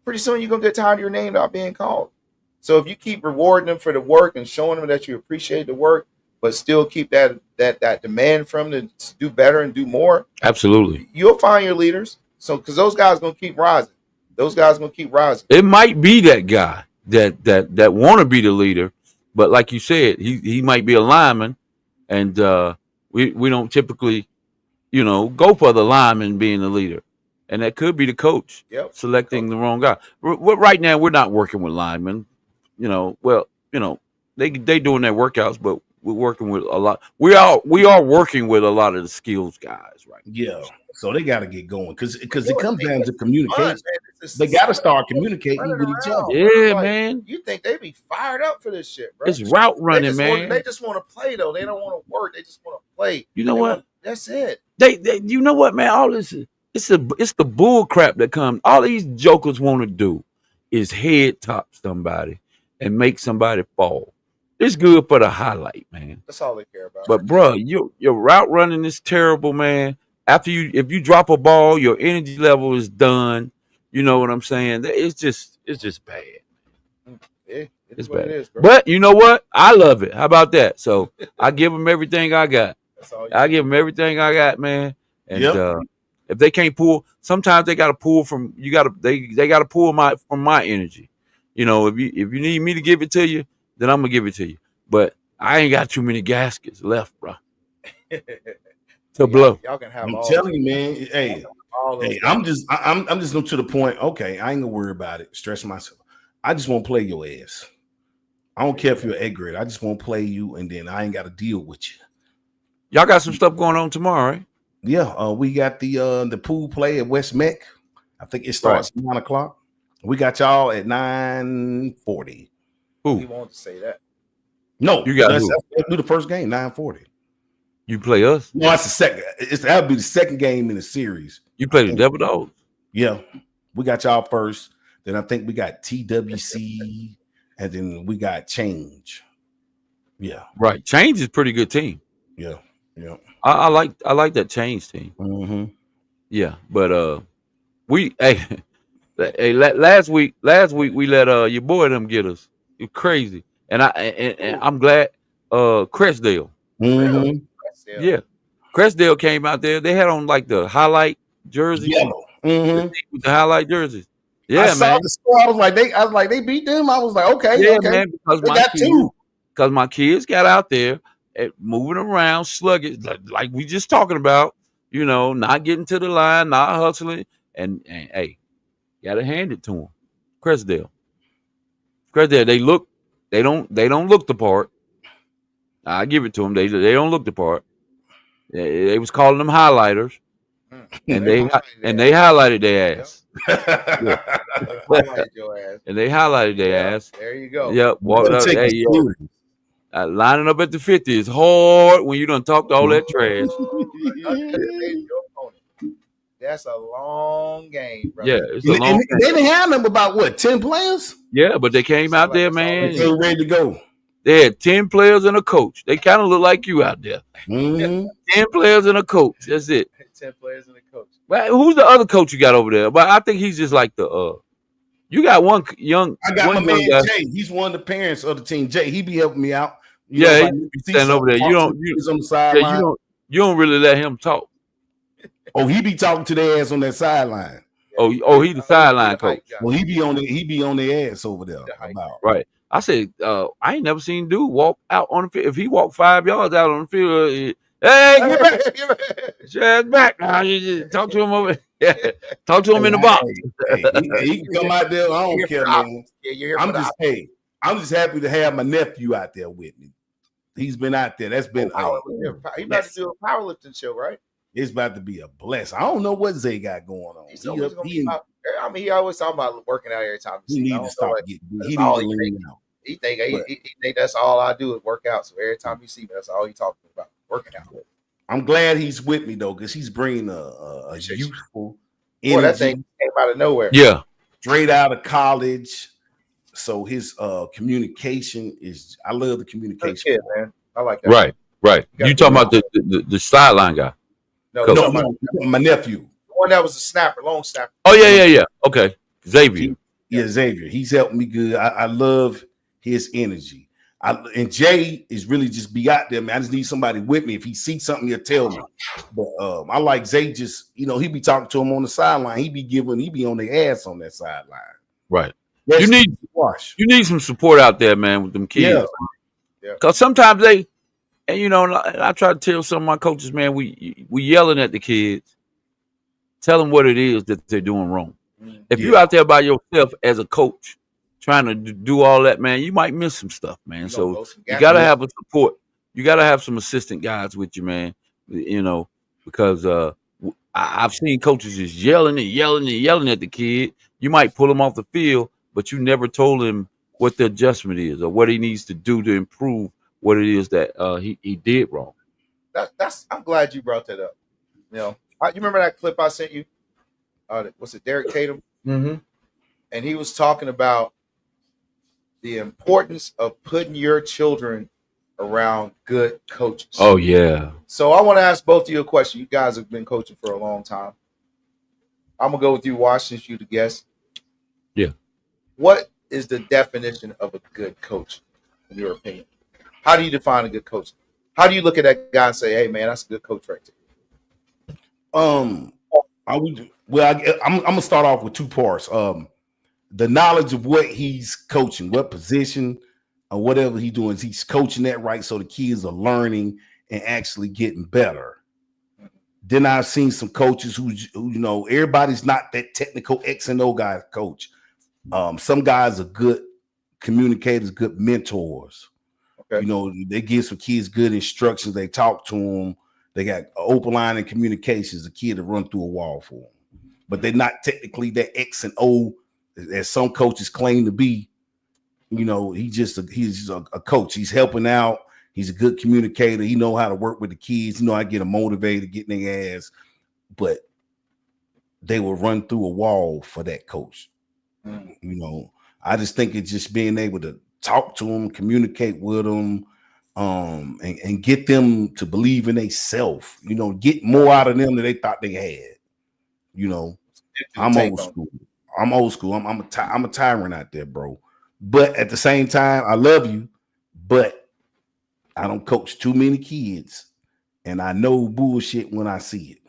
Pretty soon you're gonna get tired of your name not being called. So if you keep rewarding them for the work and showing them that you appreciate the work, but still keep that demand from them to do better and do more, Absolutely. you'll find your leaders. So because those guys gonna keep rising. Those guys gonna keep rising. It might be that guy that want to be the leader, but like you said, he might be a lineman, and we don't typically, go for the lineman being the leader, and that could be the coach Yep. selecting the wrong guy. Right now, we're not working with linemen. Well, they doing their workouts, but we're working with a lot. We are working with a lot of the skills guys, right? Yeah. So they got to get going because it You comes think down it's to fun, man. communication. It's They just got to start running communicating with each other. around, Yeah, bro. Like, man. you think they be fired up for this shit, bro? It's route They running, just man. want to play though. They don't want to work. They just want to play. You know what? That's it. You know what, man? All this it's the bull crap that comes. All these jokers want to do is head top somebody and make somebody fall. It's good for the highlight, man. That's all they care about. But bro, your route running is terrible, man. If you drop a ball, your energy level is done. You know what I'm saying? It's just bad. It It's is what bad. it is, bro. But you know what? I love it. How about that? So I give them everything I got. That's all I give them everything I got, man. And Yep. if they can't pull, sometimes they got to pull from you. They got to pull from my energy. If you need me to give it to you, then I'm gonna give it to you. But I ain't got too many gaskets left, bro, to blow. Y'all can have I'm all telling you, man. Hey, all those hey, guys. I'm just to the point. Okay, I ain't gonna worry about it. Stress myself. I just won't play your ass. I don't care if you're A grade. I just won't play you, and then I ain't got to deal with you. Y'all got some stuff going on tomorrow, right? Yeah, we got the pool play at West Mech. I think it starts at 9:00. We got y'all at 9:40. He won't say that. No, You got let's do the first game, 9:40. You play us? No, that's the second. That'll be the second game in the series. You play the Devil Dogs? Yeah, we got y'all first. Then I think we got TWC, and then we got Change. Yeah, Right. Change is a pretty good team. yeah. I like that Change team. Mm-hmm. Yeah, but we hey last week we let your boy them get us. It's crazy, and I'm glad Crestdale. Mm-hmm. Yeah, Crestdale came out there. They had on like the highlight jerseys. Yellow. Mm-hmm. With the highlight jerseys. Yeah, I saw man. the score. I was like they beat them. I was like, okay, Yeah, okay. man. Because They got two. Because my kids got out there moving around, sluggish, like we just talking about. Not getting to the line, not hustling, and hey, gotta hand it to them. Crestdale, they don't look the part. I give it to them. They don't look the part. They was calling them highlighters, and they highlighted their ass. Yeah. Highlight your ass. And they highlighted their ass. There you go. Yep. Walked up. Hey, yo. Lining up at the 50 is hard when you done talked all that trash. That's a long game, bro. Yeah, it's a long game. They didn't have them about what, 10 players? Yeah, but they came out there, man. They were ready to go. They had 10 players and a coach. They kind of look like you out there. Mm-hmm. 10 players and a coach. That's it. 10 players and a coach. But who's the other coach you got over there? But I think he's just like the you got one young. I got one my man guy. Jay. He's one of the parents of the team. Jay, he be helping me out. He be standing over there. He's on the sideline. You don't really let him talk. Oh, he be talking to their ass on that sideline. Oh, he's the sideline coach. Well, he be on their ass over there. Right. I said, I ain't never seen dude walk out on the field. If he walked 5 yards out on the field, hey, get back. Get your ass back. Now you just talk to him over. Yeah. Talk to him in the box. He can come out there. I don't care, man. I'm just happy to have my nephew out there with me. He's been out there. That's been he about to do a powerlifting show, right? It's about to be a blessing. I don't know what Zay got going on. He always talking about working out every time. He needs to stop getting. He needs to lean out. He think that's all I do is work out. So every time you see me, that's all he talking about, working out. I'm glad he's with me though, because he's bringing a youthful energy. That thing came out of nowhere. Yeah, straight out of college. So his communication is, I love the communication. Kid, man. I like that. Right, right. You talking about the sideline guy? No, no, my nephew. The one that was a snapper, long snapper. Oh yeah. Okay, Xavier. Xavier. He's helped me good. I love his energy. And Jay is really just be out there, man. I just need somebody with me. If he sees something, he'll tell me. But I like Zay. Just he be talking to him on the sideline. He be on their ass on that sideline. Right. You need some support out there, man, with them kids. Yeah. Because sometimes and I try to tell some of my coaches, man, we yelling at the kids. Tell them what it is that they're doing wrong. If you're out there by yourself as a coach trying to do all that, man, you might miss some stuff, man. So you got to have a support. You got to have some assistant guys with you, man, because I've seen coaches just yelling at the kid. You might pull him off the field, but you never told him what the adjustment is or what he needs to do to improve what it is that he did wrong. I'm glad you brought that up. You remember that clip I sent you? Was it Derek Tatum? Mm-hmm. And he was talking about the importance of putting your children around good coaches. Oh, yeah. So I want to ask both of you a question. You guys have been coaching for a long time. I'm going to go with you, Washington, you the guest. Yeah. What is the definition of a good coach, in your opinion? How do you define a good coach? How do you look at that guy and say, hey, man, that's a good coach right there? I'm gonna start off with two parts. The knowledge of what he's coaching, what position or whatever he's doing, he's coaching that right, so the kids are learning and actually getting better. Then I've seen some coaches who everybody's not that technical X and O guy coach. Some guys are good communicators, good mentors. Okay. They give some kids good instructions. They talk to them. They got open line and communications, a kid to run through a wall for them. But they're not technically that X and O as some coaches claim to be. He's just a coach. He's helping out. He's a good communicator. He know how to work with the kids. I get them motivated, getting their ass. But they will run through a wall for that coach. I just think it's just being able to talk to them, communicate with them, and get them to believe in themselves. Get more out of them than they thought they had. I'm old school. I'm a tyrant out there, bro. But at the same time, I love you, but I don't coach too many kids, and I know bullshit when I see it.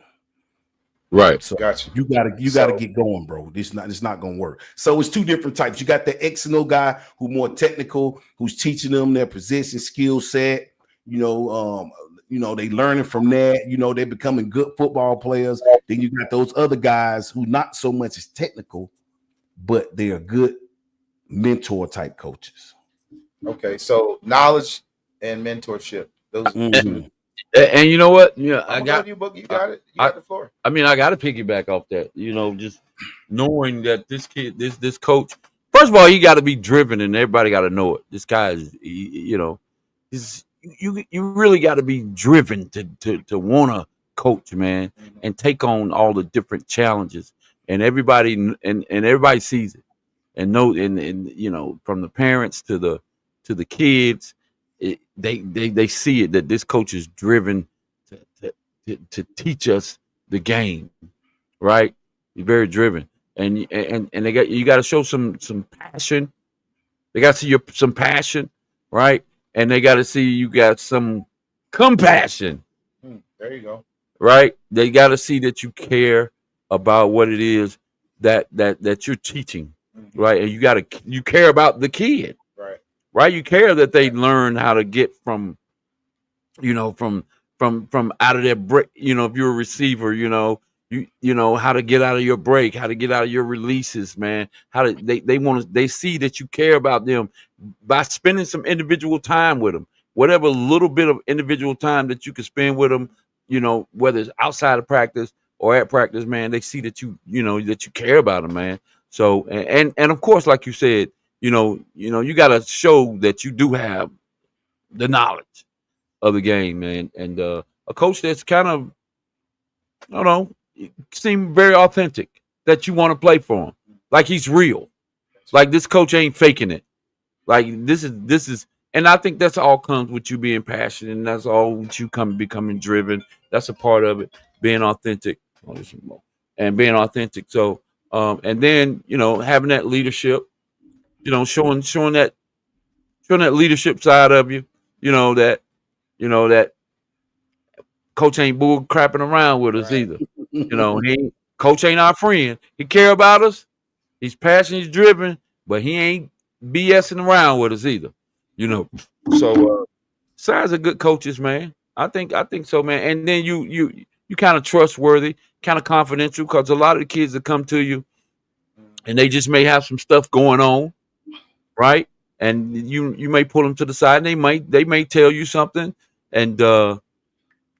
Right. So gotcha. You gotta get going, bro. It's not gonna work. So it's two different types. You got the X and O guy who more technical, who's teaching them their position, skill set. They learning from that. They're becoming good football players. Then you got those other guys who not so much as technical, but they are good mentor type coaches. Okay, so knowledge and mentorship. Those. And you know what? Yeah, I got you, Book. You got it. You got the floor. I mean, I got to piggyback off that. Just knowing that this kid, this coach. First of all, he got to be driven, and everybody got to know it. This guy is, you really got to be driven to want to coach, man, and take on all the different challenges. And everybody sees it, and know, and from the parents to the kids. They see it that this coach is driven to teach us the game, right? He's very driven, and you got to show some passion. They got to see some passion, right? And they got to see you got some compassion. There you go. Right? They got to see that you care about what it is that you're teaching, right? And you care about the kid. Right, you care that they learn how to get from out of their break. If you're a receiver, how to get out of your break, how to get out of your releases, man. They see that you care about them by spending some individual time with them. Whatever little bit of individual time that you can spend with them, whether it's outside of practice or at practice, man. They see that you care about them, man. So and of course, like you said. You got to show that you do have the knowledge of the game, man. And a coach that's kind of, I don't know, seem very authentic, that you want to play for him, like he's real. Like this coach ain't faking it. Like this is, and I think that's all comes with you being passionate, and that's all with you becoming driven. That's a part of it, being authentic, and being authentic. So, and then having that leadership, showing that leadership side of you, that that coach ain't bull crapping around with us either. Coach ain't our friend. He care about us. He's passionate, he's driven, but he ain't BSing around with us either. So sides are good coaches, man. I think so, man. And then you kind of trustworthy, kind of confidential, because a lot of the kids that come to you and they just may have some stuff going on, right? And you may pull them to the side, and they may tell you something, and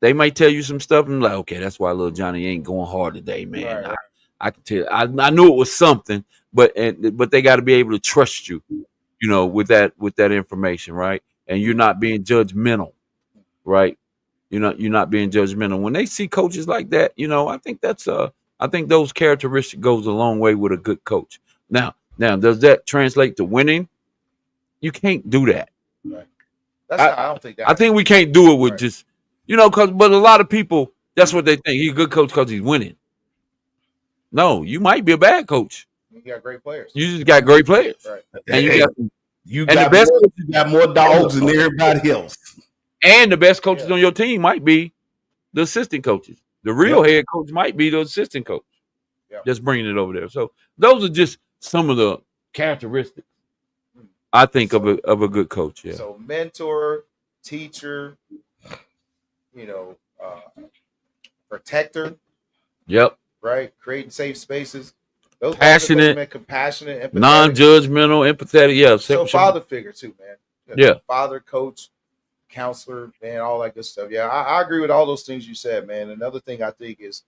they might tell you some stuff, and like, okay, that's why little Johnny ain't going hard today, man. Right. I can tell. I knew it was something, but they got to be able to trust you, with that information, right? And you're not being judgmental, right? You're not being judgmental. When they see coaches like that, I think those characteristics goes a long way with a good coach. Now, does that translate to winning? You can't do that. Right. I don't think that. I think we can't do it with just, but a lot of people, that's what they think. He's a good coach because he's winning. No, you might be a bad coach. You got great players. You just got great players. Right. And you got more dogs than everybody else. And the best coaches on your team might be the assistant coaches. The real head coach might be the assistant coach. Just bringing it over there. So those are just some of the characteristics I think of a good coach. Yeah. So mentor, teacher, protector. Yep. Right. Creating safe spaces. Those passionate, compassionate, empathetic, non-judgmental, empathetic. Yeah. So father figure too, man. Yeah. Father, coach, counselor, man, all that good stuff. Yeah, I agree with all those things you said, man. Another thing I think is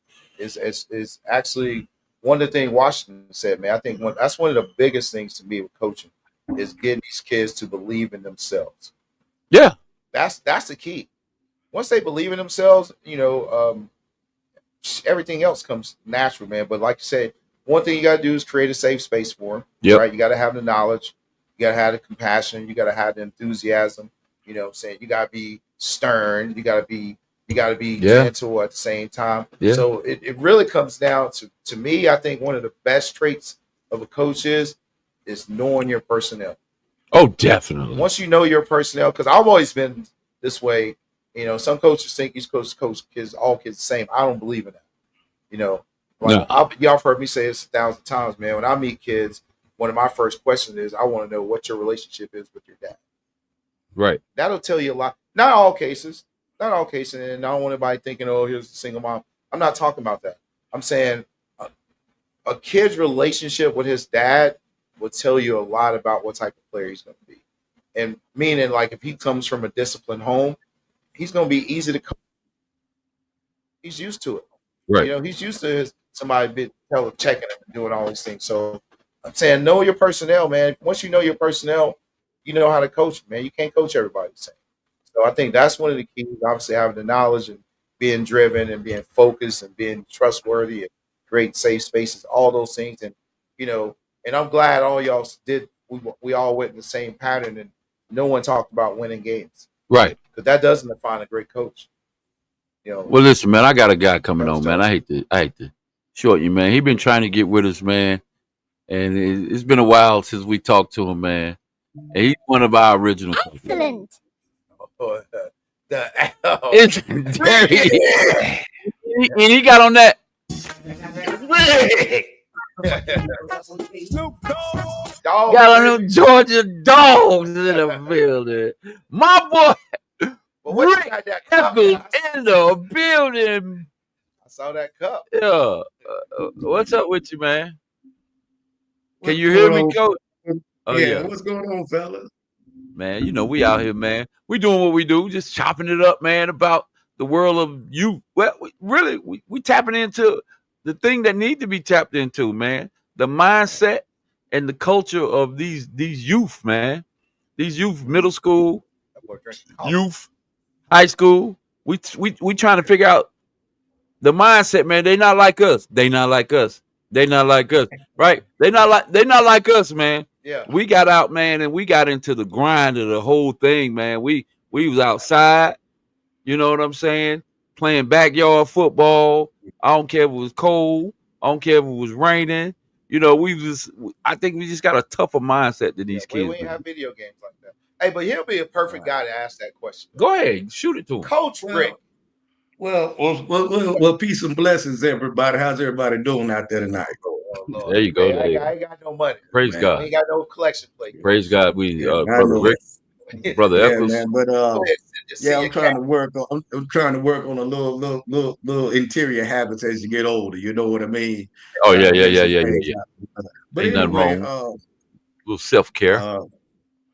actually one of the things Washington said, man. I think that's one of the biggest things to me with coaching is getting these kids to believe in themselves. Yeah, that's the key. Once they believe in themselves, everything else comes natural, man. But like you said, one thing you got to do is create a safe space for them. Yep. Right? You got to have the knowledge, you got to have the compassion, you got to have the enthusiasm. You know what I'm saying? You gotta be stern, you gotta be gentle at the same time. Yeah. So it really comes down to me, I think one of the best traits of a coach is knowing your personnel. Oh, definitely. Once you know your personnel, because I've always been this way, some coaches think East Coast coach kids, all kids the same. I don't believe in that. Y'all have heard me say this 1,000 times, man. When I meet kids, one of my first questions is, I want to know what your relationship is with your dad. Right. That'll tell you a lot. Not all cases. And I don't want anybody thinking, oh, here's a single mom. I'm not talking about that. I'm saying a kid's relationship with his dad will tell you a lot about what type of player he's going to be. And meaning, like, if he comes from a disciplined home, he's going to be easy to coach. He's used to it. Right. He's used to somebody checking him and doing all these things. So I'm saying, know your personnel, man. Once you know your personnel, you know how to coach, man. You can't coach everybody the same. So I think that's one of the keys, obviously having the knowledge and being driven and being focused and being trustworthy and creating safe spaces, all those things. And, and I'm glad all y'all did. We all went in the same pattern and no one talked about winning games. Right. Because that doesn't define a great coach. Well, listen, man, I got a guy coming on, man. I hate to short you, man. He been trying to get with us, man. And it's been a while since we talked to him, man. And he's one of our original coaches. Excellent. And he got on that. Got on them Georgia dogs in the building. My boy, Rick Eccles in the building. I saw that cup. Yeah. What's up with you, man? Can you hear me, Coach? Oh, yeah. What's going on, fellas? Man, we out here, man. We doing what we do, just chopping it up, man, about the world of youth. Well, we tapping into the thing that need to be tapped into, man. The mindset and the culture of these youth, man. These youth, middle school, youth, high school. We trying to figure out the mindset, man. They not like us. They not like us. They not like us, right? They not like us, man. Yeah. We got out, man, and we got into the grind of the whole thing, man. We was outside, you know what I'm saying? Playing backyard football. I don't care if it was cold. I don't care if it was raining. You know, I think we just got a tougher mindset than Yeah. these We kids, ain't man. have video games like that. Hey, but he'll be a perfect guy to ask that question. Go ahead, shoot it to him. Coach Rick. Well, peace and blessings, everybody. How's everybody doing out there tonight? Oh, Lord. There you go. Hey, I ain't got no money. Praise Man, God. We ain't got no collection plate. Praise God. We yeah, I brother know Rick, brother Yeah, Eccles. man. But Go ahead, just yeah, see your cat. I'm trying to work on a little interior habits as you get older. You know what I mean? Oh Trying yeah, to yeah, figure yeah, some yeah, yeah, things yeah. out. But Ain't nothing anyway, wrong. A little self care. uh,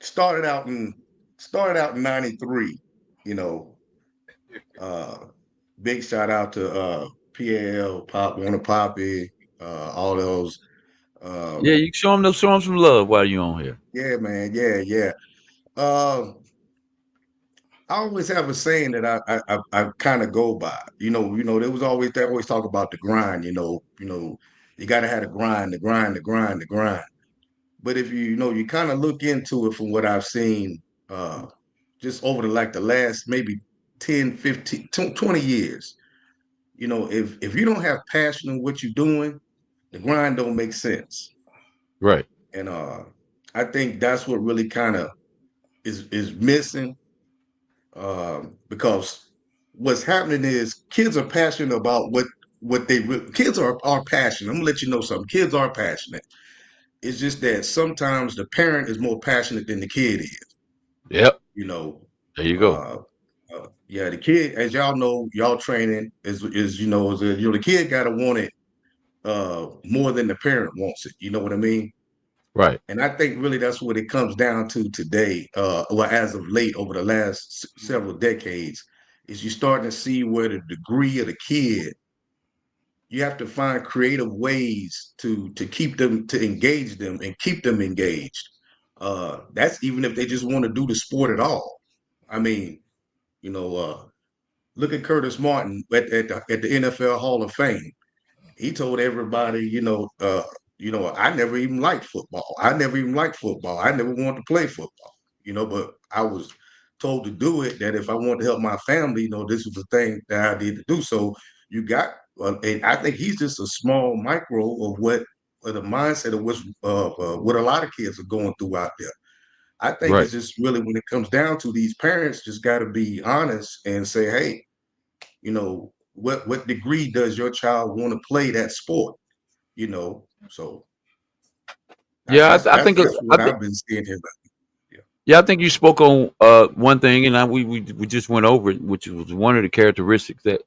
started out in started out in '93. You know, uh, big shout out to PAL, Pop, Warner Poppy, all those. Yeah, Um, you show them some love while you on here. yeah, man. Yeah, yeah. Uh, I always have a saying that I kind of go by. There was always they always talk about the grind. You got to have the grind, the grind, the grind, the grind. But if you kind of look into it from what I've seen, just over the last maybe 10, 15, 20 years. If you don't have passion in what you're doing, the grind don't make sense. Right. And I think that's what really kind of is missing, because what's happening is kids are passionate about what kids are passionate. I'm gonna let you know something. Kids are passionate. It's just that sometimes the parent is more passionate than the kid is. Yep. You know, There you go. uh, yeah, the kid, as y'all know, y'all training the kid gotta want it more than the parent wants it. You know what I mean? Right. And I think really that's what it comes down to today, well, as of late, over the last several decades, is you starting to see where the degree of the kid, you have to find creative ways to keep them, to engage them and keep them engaged. That's even if they just want to do the sport at all. I mean, you know, look at Curtis Martin at the NFL Hall of Fame. He told everybody, I never even liked football. I never even liked football. I never wanted to play football, but I was told to do it, that if I wanted to help my family, this was the thing that I did to do. So you got, and I think he's just a small micro of the mindset of what a lot of kids are going through out there. I think Right. it's just really, when it comes down to, these parents just got to be honest and say, hey, what degree does your child want to play that sport? So Yeah, that's what I've been seeing here. Yeah, yeah, I think you spoke on one thing, and we just went over it, which was one of the characteristics that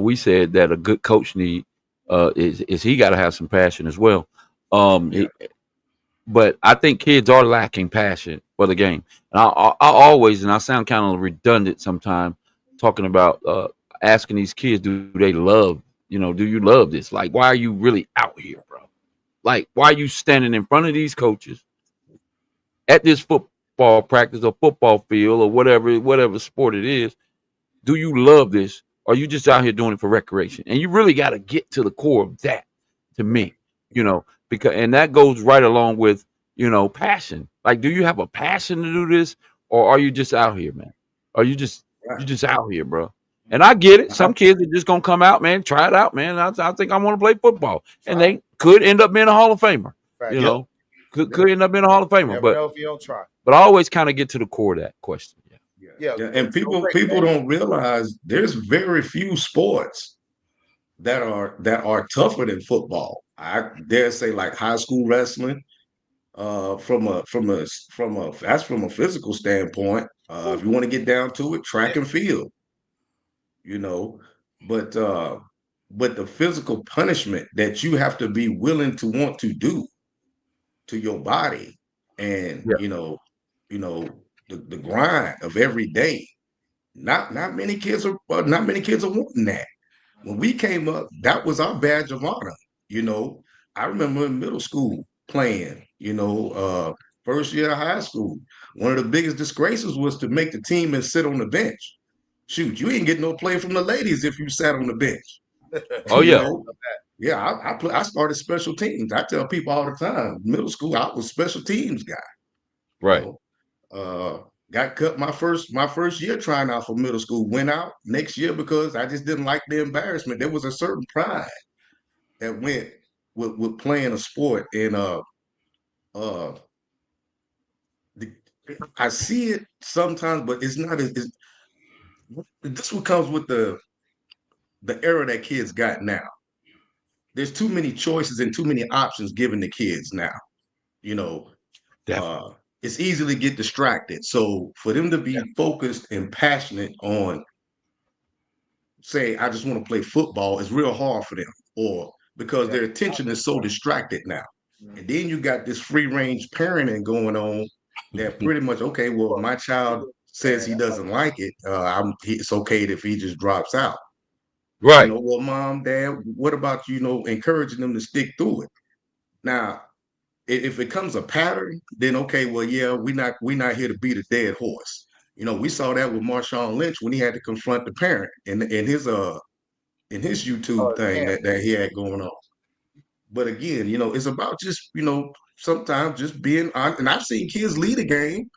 we said that a good coach need is he got to have some passion as well. Um, yeah, he- but I think kids are lacking passion for the game. And I always, and I sound kind of redundant sometimes, talking about asking these kids, do they love, do you love this? Like, why are you really out here, bro? Like, why are you standing in front of these coaches at this football practice or football field or whatever sport it is? Do you love this? Or are you just out here doing it for recreation? And you really got to get to the core of that, to right, me, because and that goes right along with passion. Like, do you have a passion to do this, or are you just out here, man? Are you right. just out here, bro? And I get it. I, Some kids are just gonna come out, man, try it out, man. I think I want to play football, and Try. they could end up being a Hall of Famer. You Facts. yep, know, could yep, could end up being a Hall of You Famer, never but know if you don't try. but I always kind of get to the core of that question. Yeah. yeah, Yeah. yeah. So And people Rick, people man. don't realize there's very few sports that are tougher than football. I dare say, like high school wrestling, that's from a physical standpoint. If you want to get down to it, Yeah. track and field, you know, but the physical punishment that you have to be willing to want to do to your body, and Yeah. the grind of every day. Not many kids are wanting that. When we came up, that was our badge of honor. You know, I remember in middle school playing, first year of high school. One of the biggest disgraces was to make the team and sit on the bench. Shoot, you ain't get no play from the ladies if you sat on the bench. Oh you yeah. know, Yeah, I started special teams. I tell people all the time, middle school, I was special teams guy. You Right. know, got cut my first year trying out for middle school. Went out next year because I just didn't like the embarrassment. There was a certain pride that went with playing a sport, and uh, the, I see it sometimes, but it's not as this what comes with the era that kids got now. There's too many choices and too many options given to kids now. You know, Definitely. it's easy to get distracted. So for them to be focused and passionate on, say, I just want to play football, is real hard for them, or because their attention is so distracted now. And then you got this free range parenting going on that pretty much, okay, well, my child says he doesn't like it. It's okay if he just drops out. Right. Well, mom, dad, what about, encouraging them to stick through it? Now, if it comes a pattern, then okay, well, yeah, we not here to beat a dead horse. We saw that with Marshawn Lynch when he had to confront the parent in his YouTube thing that he had going on. But again, it's about just, sometimes just being on. And I've seen kids lead a game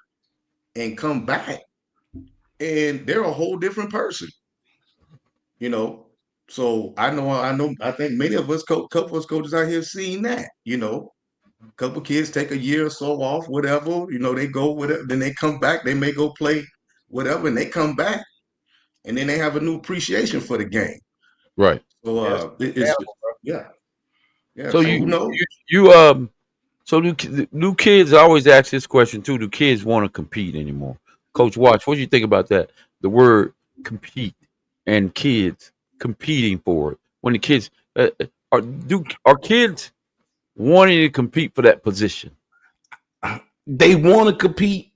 and come back, and they're a whole different person. You know, so I think many of us, couple of us coaches out here have seen that. Couple kids take a year or so off, whatever. They go whatever, then they come back. They may go play whatever, and they come back, and then they have a new appreciation for the game. Right. So it's yeah, yeah. So So who knows? so do kids, I always ask this question too, do kids want to compete anymore? Coach Watch, what do you think about that? The word compete and kids competing for it. When the kids are kids wanting to compete for that position? They want to compete.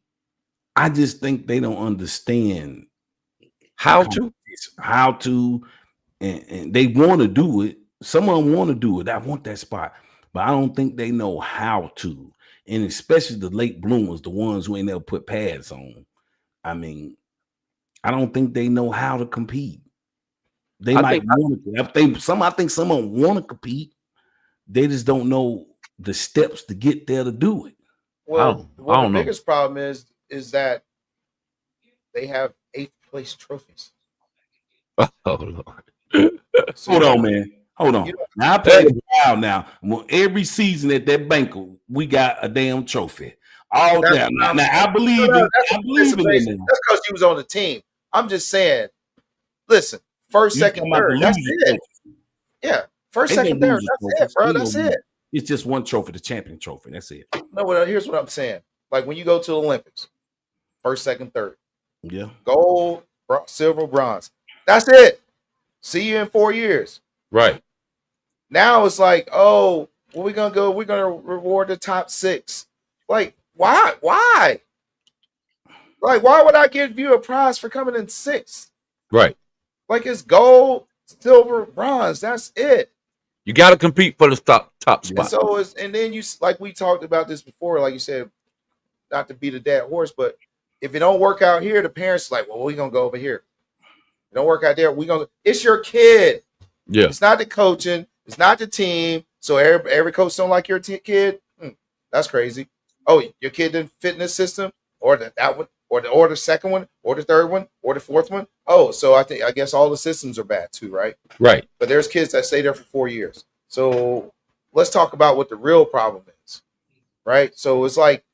I just think they don't understand how to, and they want to do it. Some of them want to do it. I want that spot, but I don't think they know how to. And especially the late bloomers, the ones who ain't never put pads on. I mean, I don't think they know how to compete. They might want to. I think some of them want to compete. They just don't know the steps to get there to do it. Well, the biggest problem is that they have 8th place trophies. Oh Lord! So, hold on, man. Hold on. Now I play a while now. Well, every season at that banquet, we got a damn trophy. All that. Now I believe in. I believe in it. That's because you was on the team. I'm just saying. Listen, first, second, third. That's it. Yeah, first, second, third. That's it, bro. That's it. It's just one trophy, the champion trophy. That's it. No, well, here's what I'm saying. Like when you go to the Olympics, first, second, third. Yeah. Gold, silver, bronze. That's it. See you in 4 years. Right. Now it's like, oh, well, we're gonna reward the top 6. Like, why? Why? Like, why would I give you a prize for coming in 6th? Right. Like it's gold, silver, bronze. That's it. You got to compete for the top spot. And then you, like we talked about this before, like you said, not to beat a dead horse, but if it don't work out here, the parents are like, well, we're gonna go over here. If it don't work out there, it's your kid. Yeah. It's not the coaching, it's not the team. So every coach don't like your kid. That's crazy. Oh, your kid didn't fit in this system, or that one, or the second one, or the third one, or the fourth one. Oh, so I guess all the systems are bad too, right? Right. But there's kids that stay there for 4 years. So let's talk about what the real problem is, right? So it's like,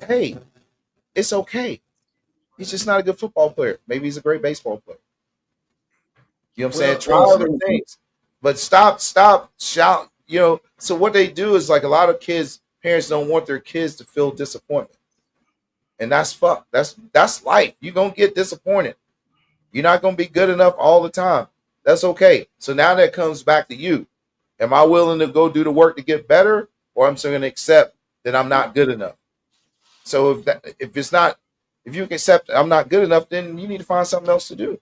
hey, it's okay. He's just not a good football player. Maybe he's a great baseball player. You know what I'm saying? Try other things, but stop shout. So what they do is like a lot of parents don't want their kids to feel disappointment, and that's fuck. That's life. You're gonna get disappointed. You're not gonna be good enough all the time. That's okay. So now that comes back to you. Am I willing to go do the work to get better, or I'm still gonna accept that I'm not good enough? So if you can accept I'm not good enough, then you need to find something else to do.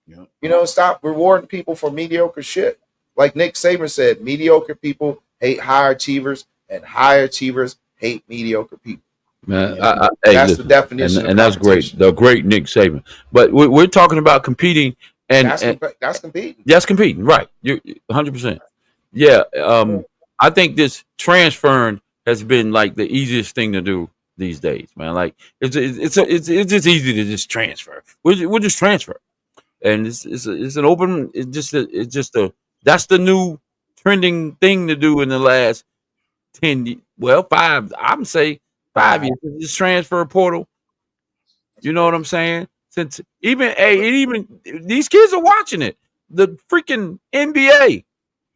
Yeah. Stop rewarding people for mediocre shit. Like Nick Saban said, mediocre people hate high achievers, and high achievers hate mediocre people. Man, that's the definition, and that's great. The great Nick Saban. But we're talking about competing, and that's competing. That's competing, right? You're 100%. Yeah, I think this transferring has been like the easiest thing to do these days, man. Like it's just easy to just transfer. We'll just transfer, and it's an open. It's just a that's the new trending thing to do in the last 10, well, 5. I'm say 5 years. This transfer portal. You know what I'm saying? Since even these kids are watching it. The freaking NBA,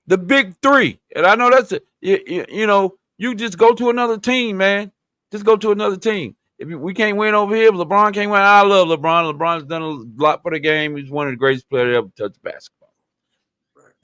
the big three. And I know that's it. You just go to another team, man. Just go to another team. If we can't win over here, if LeBron can't win. I love LeBron. LeBron's done a lot for the game. He's one of the greatest players to ever touch basketball.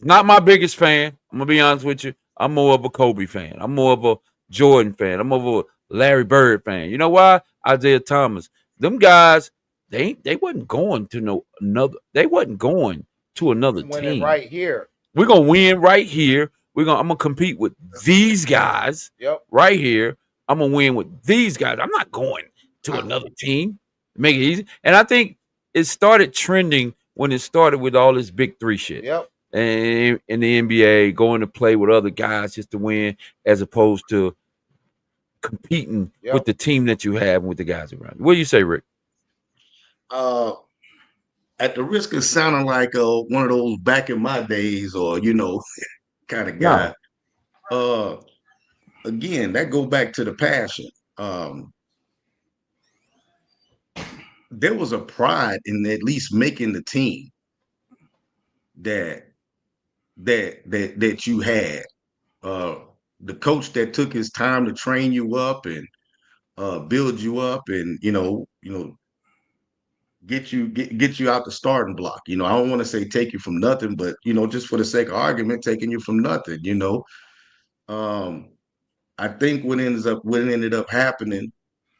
Not my biggest fan. I'm gonna be honest with you. I'm more of a Kobe fan. I'm more of a Jordan fan. I'm more of a Larry Bird fan. You know why? Isaiah Thomas. Them guys, they wasn't going to no another. They wasn't going to another team. Right here. We're gonna win right here. I'm gonna compete with these guys. Yep. Right here. I'm gonna win with these guys. I'm not going to another team. Make it easy. And I think it started trending when it started with all this big three shit. Yep. And in the NBA, going to play with other guys just to win, as opposed to competing with the team that you have and with the guys around you. What do you say, Rick? At the risk of sounding like one of those back in my days, or kind of guy. Again, that go back to the passion. There was a pride in at least making the team that you had. The coach that took his time to train you up and build you up, and get you out the starting block. I don't want to say take you from nothing, but just for the sake of argument, taking you from nothing. I think what ended up happening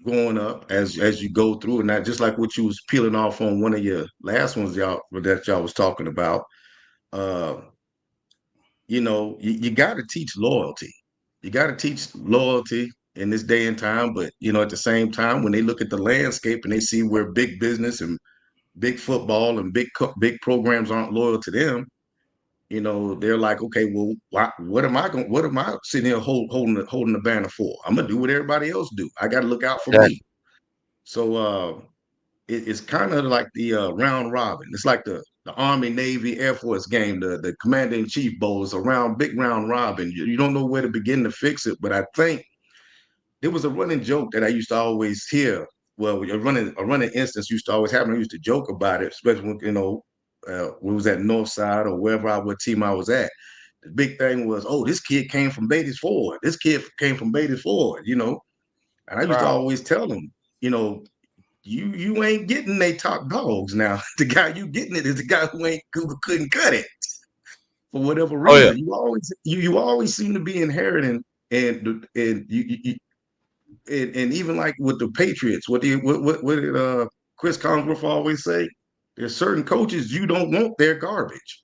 going up as you go through, and that just like what you was peeling off on one of your last ones y'all was talking about. You got to teach loyalty. You got to teach loyalty in this day and time, but at the same time, when they look at the landscape and they see where big business and big football and big programs aren't loyal to them, they're like, okay, well, what am I sitting here holding the banner for? I'm gonna do what everybody else do. I got to look out for me. So it's kind of like the round robin. It's like the Army, Navy, Air Force game. The Commander in Chief Bowl is a big round robin. You don't know where to begin to fix it, but I think there was a running joke that I used to always hear. Well, a running instance used to always happen. I used to joke about it, especially when we was at Northside or what team I was at. The big thing was, oh, this kid came from Beatties Ford. This kid came from Beatties Ford. And I used to always tell them, you ain't getting they top dogs now. The guy you getting it is the guy who couldn't cut it for whatever reason. You always seem to be inheriting, and even like with the Patriots, what did Chris Collinsworth always say? There's certain coaches you don't want their garbage.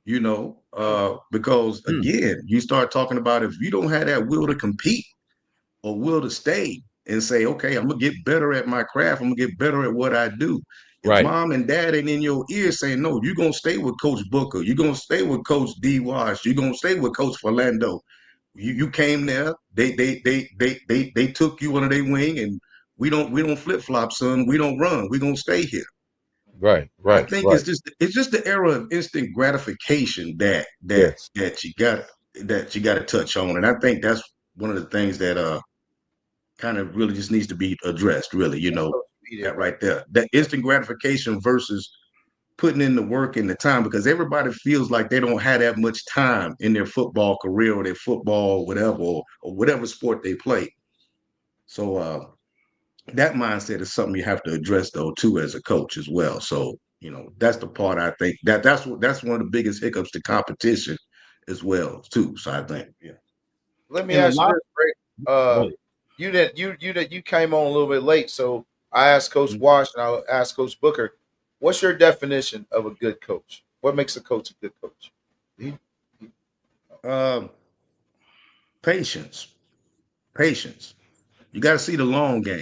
Because again, you start talking about if you don't have that will to compete or will to stay and say, okay, I'm gonna get better at my craft. I'm gonna get better at what I do. If mom and dad ain't in your ear saying, no, you're gonna stay with Coach Booker, you're gonna stay with Coach D. Wash, you're gonna stay with Coach Philando. You came there, they took you under their wing, and we don't flip flop, son. We don't run. We're gonna stay here. Right. I think it's just the era of instant gratification that you got to touch on, and I think that's one of the things that kind of really just needs to be addressed. Really, that right there, that instant gratification versus putting in the work and the time, because everybody feels like they don't have that much time in their football career or their football whatever or whatever sport they play. So that mindset is something you have to address though too as a coach as well. So that's the part I think that's one of the biggest hiccups to competition as well too. So I think Let me ask you this, Greg. You came on a little bit late, so I asked Coach Wash and I'll ask Coach Booker, what's your definition of a good coach? What makes a coach a good coach? Patience. You got to see the long game.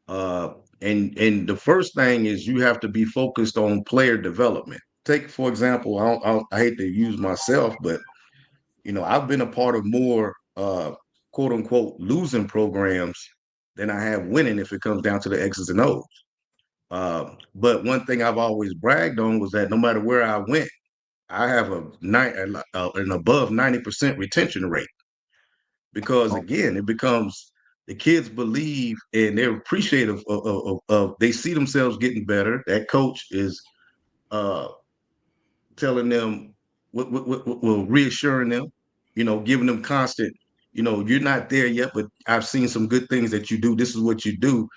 And the first thing is you have to be focused on player development. Take, for example, I hate to use myself, but I've been a part of more quote unquote losing programs than I have winning if it comes down to the X's and O's. But one thing I've always bragged on was that no matter where I went, I have an above 90% retention rate, because again, it becomes the kids believe and they're appreciative of they see themselves getting better. That coach is uh, telling them, well, reassuring them, giving them constant, you're not there yet, but I've seen some good things that you do. This is what you do.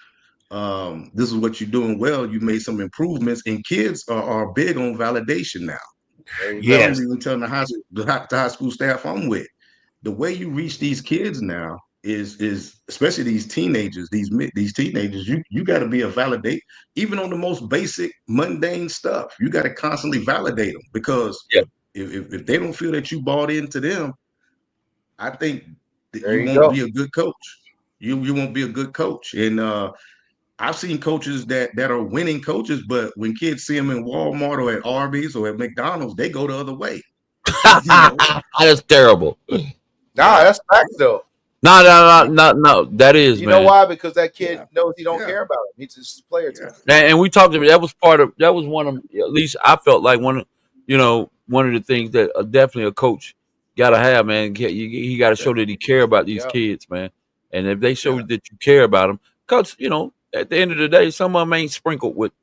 This is what you're doing well. You made some improvements, and kids are big on validation now. There you That's go. what I'm even telling the high school staff I'm with. The way you reach these kids now is especially these teenagers, these teenagers. You got to be a validate, even on the most basic, mundane stuff. You got to constantly validate them, because Yeah. if they don't feel that you bought into them, I think that There you you won't go. be a good coach. You won't be a good coach. And I've seen coaches that are winning coaches, but when kids see them in Walmart or at Arby's or at McDonald's, they go the other way. You know, That's terrible. Nah, yeah, that's facts though. No, no, no, no, no. That is, You know man. why? Because that kid yeah, knows he don't yeah, care about him. He's just a player to yeah. him. And we talked about that was part of that was one of, at least I felt like one of the things that definitely a coach got to have, man. He got to Yeah, show that he care about these Yep. kids, man. And if they show yeah. that you care about them, because at the end of the day, some of them ain't sprinkled with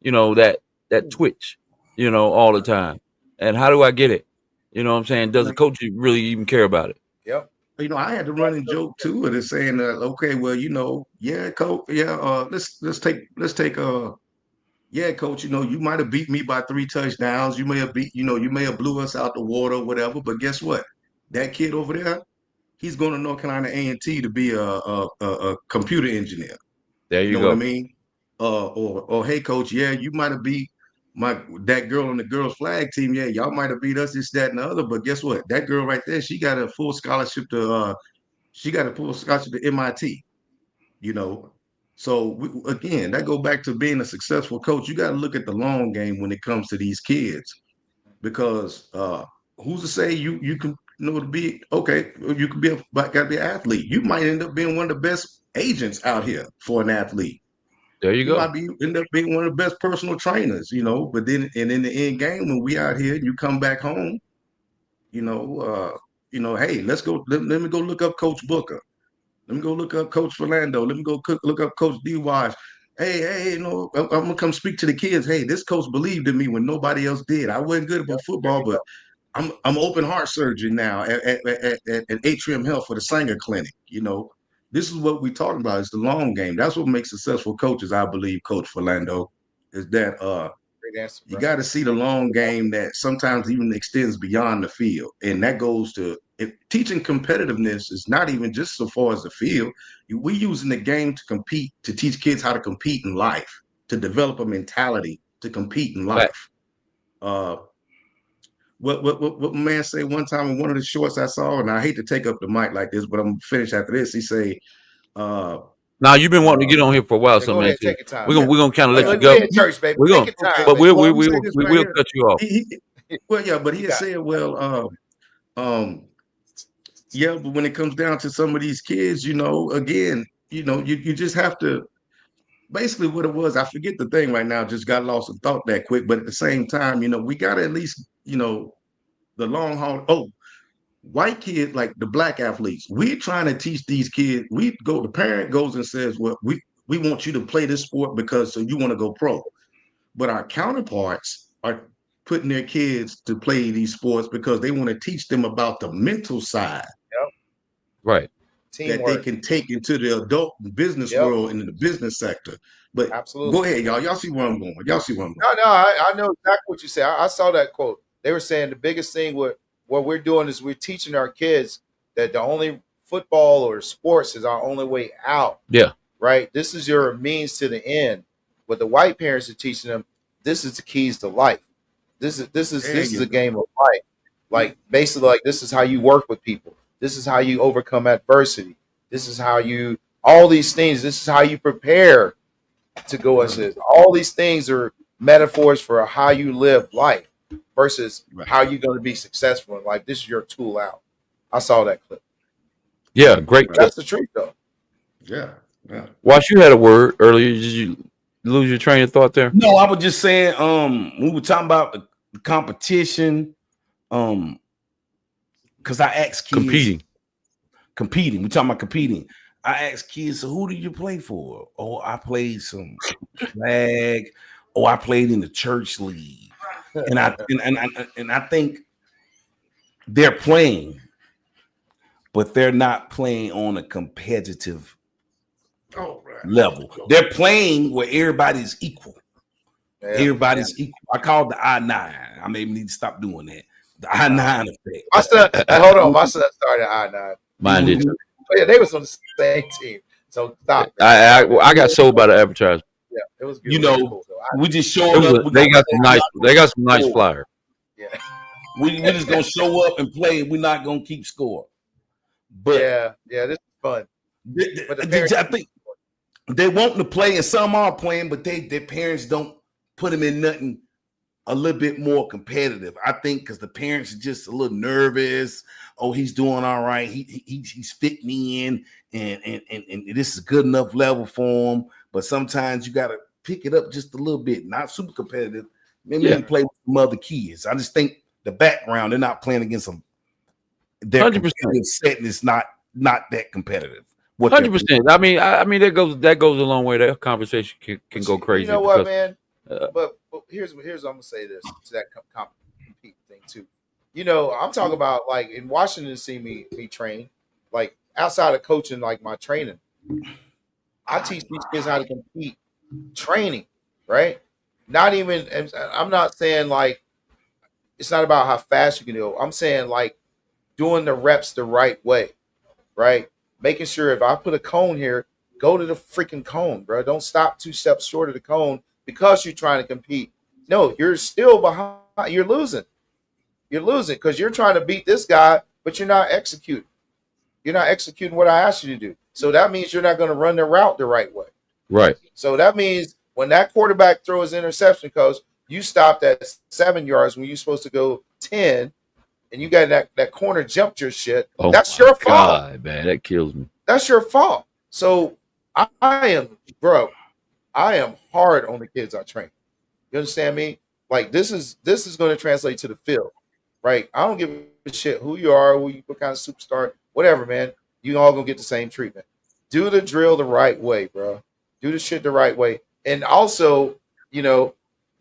that twitch, all the Right. time. And how do I get it? You know what I'm saying? Does the Right. coach really even care about it? Yep. I had to run and joke too, and it's saying, okay, well, yeah, coach, yeah, let's take yeah, coach, you might have beat me by 3 touchdowns. You may have blew us out the water or whatever, but guess what? That kid over there, he's going to North Carolina A&T to be a computer engineer. There You you know what I go. mean? Or hey, coach, yeah, you might have beat that girl on the girls flag team. Yeah, y'all might have beat us, this, that, and the other. But guess what? That girl right there, she got a full scholarship to MIT. You know, so again, that go back to being a successful coach. You got to look at the long game when it comes to these kids, because who's to say you can to be okay? You could be got to be an athlete. You might end up being one of the best agents out here for an athlete. There you You go. might end up being one of the best personal trainers, but then and in the end game, when we out here and you come back home, you know, hey, let's go. Let me go look up Coach Booker. Let me go look up Coach Philando. Let me go look up Coach D. Wise. Hey, I'm gonna come speak to the kids. Hey, this coach believed in me when nobody else did. I wasn't good Yep. about There football, you go. but I'm open heart surgeon now at Atrium Health for the Sanger Clinic. This is what we're talking about. It's the long game. That's what makes successful coaches, I believe, Coach Philando, is that Great answer, you bro. got to see the long game that sometimes even extends beyond the field. And that goes to teaching competitiveness is not even just so far as the field. We using the game to compete, to teach kids how to compete in life, to develop a mentality to compete in Fact. life. Uh, what my man say one time in one of the shorts I saw, and I hate to take up the mic like this, but I'm finished after this. He say, uh, Now you've been wanting to uh, get on here for a while, Yeah, so go man. ahead. So Take your time, we're gonna yeah, man. we're gonna kind of let yeah. you We go. in church, baby. We're Take gonna, your Okay, time, but baby. we well, we I'm gonna we say this we right will here. cut you off. Well, yeah, but he You had got said, well, yeah, but when it comes down to some of these kids, again, you just have to basically what it was. I forget the thing right now, just got lost in thought that quick. But at the same time, we got to at least, the long haul. Oh, white kids, like the black athletes, we're trying to teach these kids. The parent goes and says, well, we want you to play this sport because so you want to go pro. But our counterparts are putting their kids to play these sports because they want to teach them about the mental side yep. Right. that they Teamwork. can take into the adult business Yep. world and in the business sector. But Absolutely. go ahead, y'all. Y'all see where I'm going. Y'all see where I'm going. No, I know exactly what you said. I saw that quote. They were saying the biggest thing what we're doing is we're teaching our kids that the only football or sports is our only way out. Yeah. Right? This is your means to the end. But the white parents are teaching them this is the keys to life. There This is you a go. game of life. Like basically like this is how you work with people. This is how you overcome adversity. This is how you all these things. This is how you prepare to go Right, assist. All these things are metaphors for how you live life versus right. how you're going to be successful in life. This is your tool out. I saw that clip. Yeah, great clip. That's the truth, though. Yeah. Yeah. Watch, you had a word earlier. Did you lose your train of thought there? No, I was just saying, we were talking about the competition, because I asked kids competing. We're talking about competing. I asked kids, so who do you play for? Oh, I played some flag. Oh, I played in the church league. And I think they're playing, but they're not playing on a competitive level. They're playing where everybody's equal. Yeah, Everybody's equal. I call it the I-9. I maybe need to stop doing that. The I-9 effect. my son, hold on. My son started I-9. Mine did. Oh, yeah, they was on the same team. So stop. I got sold by the advertiser. Yeah, it was good. You It was know, cool, we just showed up. They got some nice flyers. Yeah. We just gonna show up and play. We're not gonna keep score. But yeah, this is fun. But I think they want to play, and some are playing, but their parents don't put them in nothing a little bit more competitive. I think because the parents are just a little nervous. Oh, he's doing all right. He's fitting in, and this is a good enough level for him. But sometimes you got to pick it up just a little bit. Not super competitive. Maybe you play with some other kids. I just think the background, they're not playing against them. Their 100%. competitive setting is not that competitive. 100%. I mean, that goes a long way. That conversation can go crazy. You know what, man? But here's I'm gonna say this to that compete thing too. You know, I'm talking about like in Washington, see me train, like outside of coaching, like my training. I teach these kids how to compete, training, right? Not even. I'm not saying like it's not about how fast you can do. I'm saying like doing the reps the right way, right? Making sure if I put a cone here, go to the freaking cone, bro. Don't stop 2 steps short of the cone because you're trying to compete. No, you're still behind. You're losing. You're losing because you're trying to beat this guy, but you're not executing. You're not executing what I asked you to do. So that means you're not going to run the route the right way. Right. So that means when that quarterback throws interception, because you stopped at 7 yards when you're supposed to go 10, and you got that corner jumped your shit. Oh, that's your fault. God, man, that kills me. That's your fault. So I am hard on the kids I train. You understand me? Like this is going to translate to the field, right? I don't give a shit who you are, what kind of superstar, whatever, man. You all gonna get the same treatment. Do the drill the right way, bro. Do the shit the right way, and also, you know,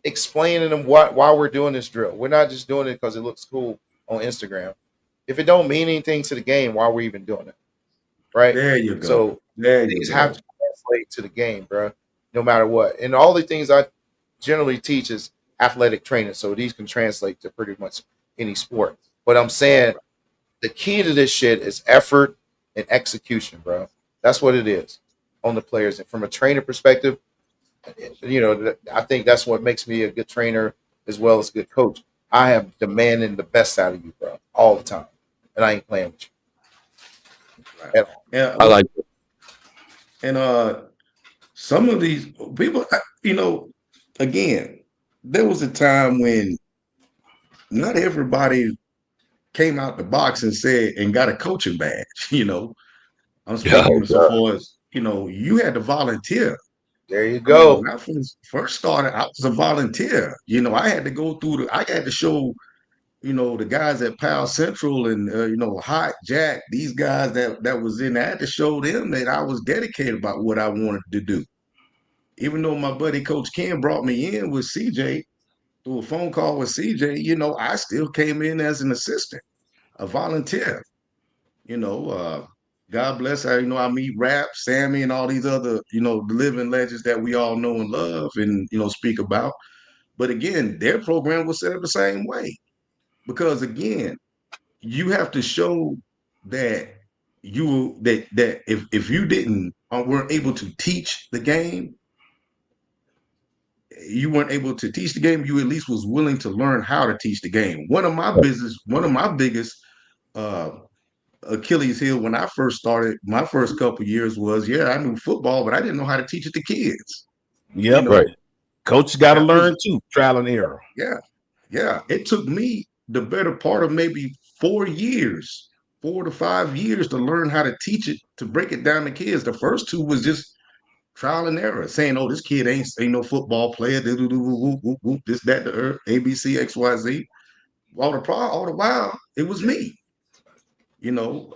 explaining them why we're doing this drill. We're not just doing it because it looks cool on Instagram. If it don't mean anything to the game, why we're even doing it, right? There you go. So these have to translate to the game, bro. No matter what, and all the things I generally teach is athletic training, so these can translate to pretty much any sport. But I'm saying the key to this shit is effort and execution, bro. That's what it is on the players. And from a trainer perspective, you know, I think that's what makes me a good trainer as well as a good coach. I am demanding the best out of you, bro, all the time, and I ain't playing with you. Right. Yeah, I like it. And some of these people, you know, again, there was a time when not everybody came out the box and said and got a coaching badge. You know, I'm speaking so far as, you know, you had to volunteer. There you I mean, go. when I first started, I was a volunteer. You know, I had to go through I had to show, you know, the guys at Pal Central and you know, Hot Jack, these guys that was in, I had to show them that I was dedicated about what I wanted to do. Even though my buddy Coach Ken brought me in with CJ through a phone call with CJ, you know, I still came in as an assistant, a volunteer. You know, God bless her. You know, I meet Rap, Sammy, and all these other, you know, the living legends that we all know and love and, you know, speak about. But again, their program was set up the same way. Because again, you have to show that that if you didn't or weren't able to teach the game, you weren't able to teach the game, you at least was willing to learn how to teach the game. One of my biggest uh Achilles heel when I first started my first couple years was, yeah, I knew football, but I didn't know how to teach it to kids. Yep. You know, Right. Coach got to learn too, trial and error. Yeah. It took me the better part of maybe 4 years 4 to 5 years to learn how to teach it, to break it down to kids. The first 2 was just trial and error, saying, "Oh, this kid ain't no football player. This, that, the earth, ABC, XYZ." All the while, it was me. You know,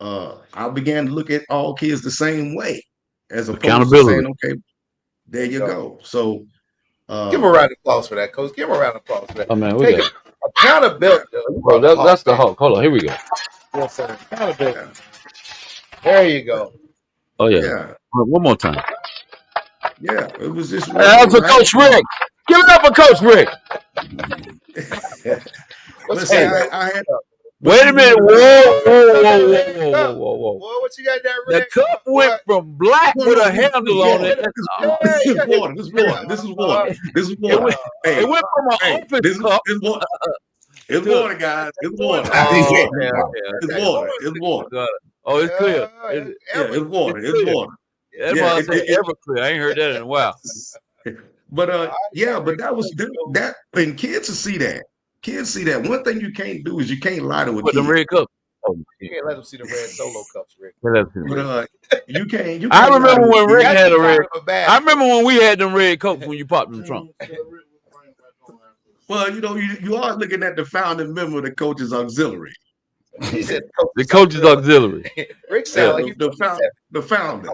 I began to look at all kids the same way, as opposed to saying, "Okay, there you go." So, give him a round of applause for that, Coach. Give him a round of applause for that. Oh man, Take accountability. that's the Hulk. Hold on, here we go. Yes, sir. Accountability. There you go. Oh yeah. One more time. Yeah, it was just. That's for Coach Rick. Give it up for Coach Rick. Let's say I had. Wait a minute. Whoa. Boy, what you got there, The Rick? cup went from black with a handle on it. This is water. This is water. Hey, it went from an open cup. It's water, guys. It's water. It's water. It's water. Oh, it's clear. It's water. It's water. That must say ever clear. I ain't heard that in a while. But but that was that. And kids will see that. Kids see that. One thing you can't do is you can't lie to a kid. The red cup. Oh, you can't let them see the red solo cups, Rick. But you can't. I remember when Rick had a red. I remember when we had them red cups when you popped them trunk. Well, you are looking at the founding member of the Coaches Auxiliary. He said the Coaches Auxiliary. Rick sound like the founder.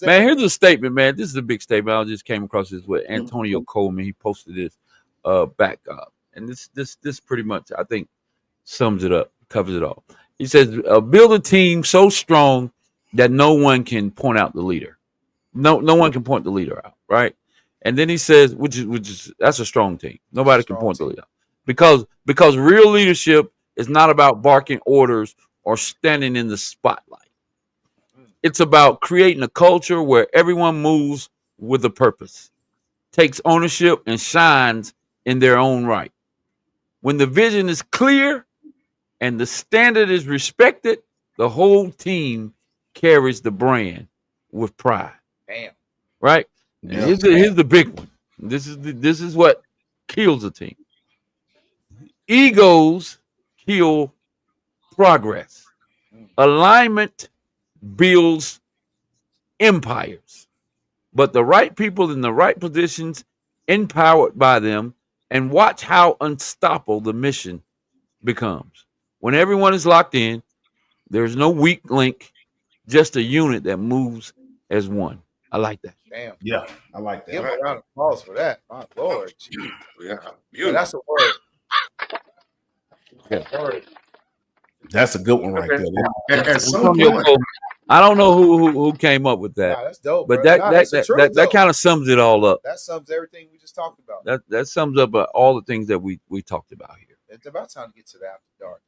Man, here's a statement, man. This is a big statement. I just came across this with Antonio Coleman. He posted this back up. And this pretty much, I think, sums it up, covers it all. He says, build a team so strong that no one can point out the leader. No one can point the leader out, right? And then he says, which is that's a strong team. Nobody can point the leader out. Because real leadership is not about barking orders or standing in the spotlight. It's about creating a culture where everyone moves with a purpose, takes ownership, and shines in their own right. When the vision is clear and the standard is respected, the whole team carries the brand with pride. Damn. Right? Yeah. Here's the big one. This is what kills a team. Egos kill progress. Alignment builds empires. But the right people in the right positions, empowered by them, and watch how unstoppable the mission becomes. When everyone is locked in, there's no weak link, just a unit that moves as one. I like that. Damn. Yeah, I like that. Give a round of applause for that. My Lord. Yeah, that's a word. Yeah. That's a good one right there. At some point, I don't know who came up with that. Nah, that's dope. But bro. that kind of sums it all up. That sums everything we just talked about. That sums up all the things that we talked about here. It's about time to get to the after dark.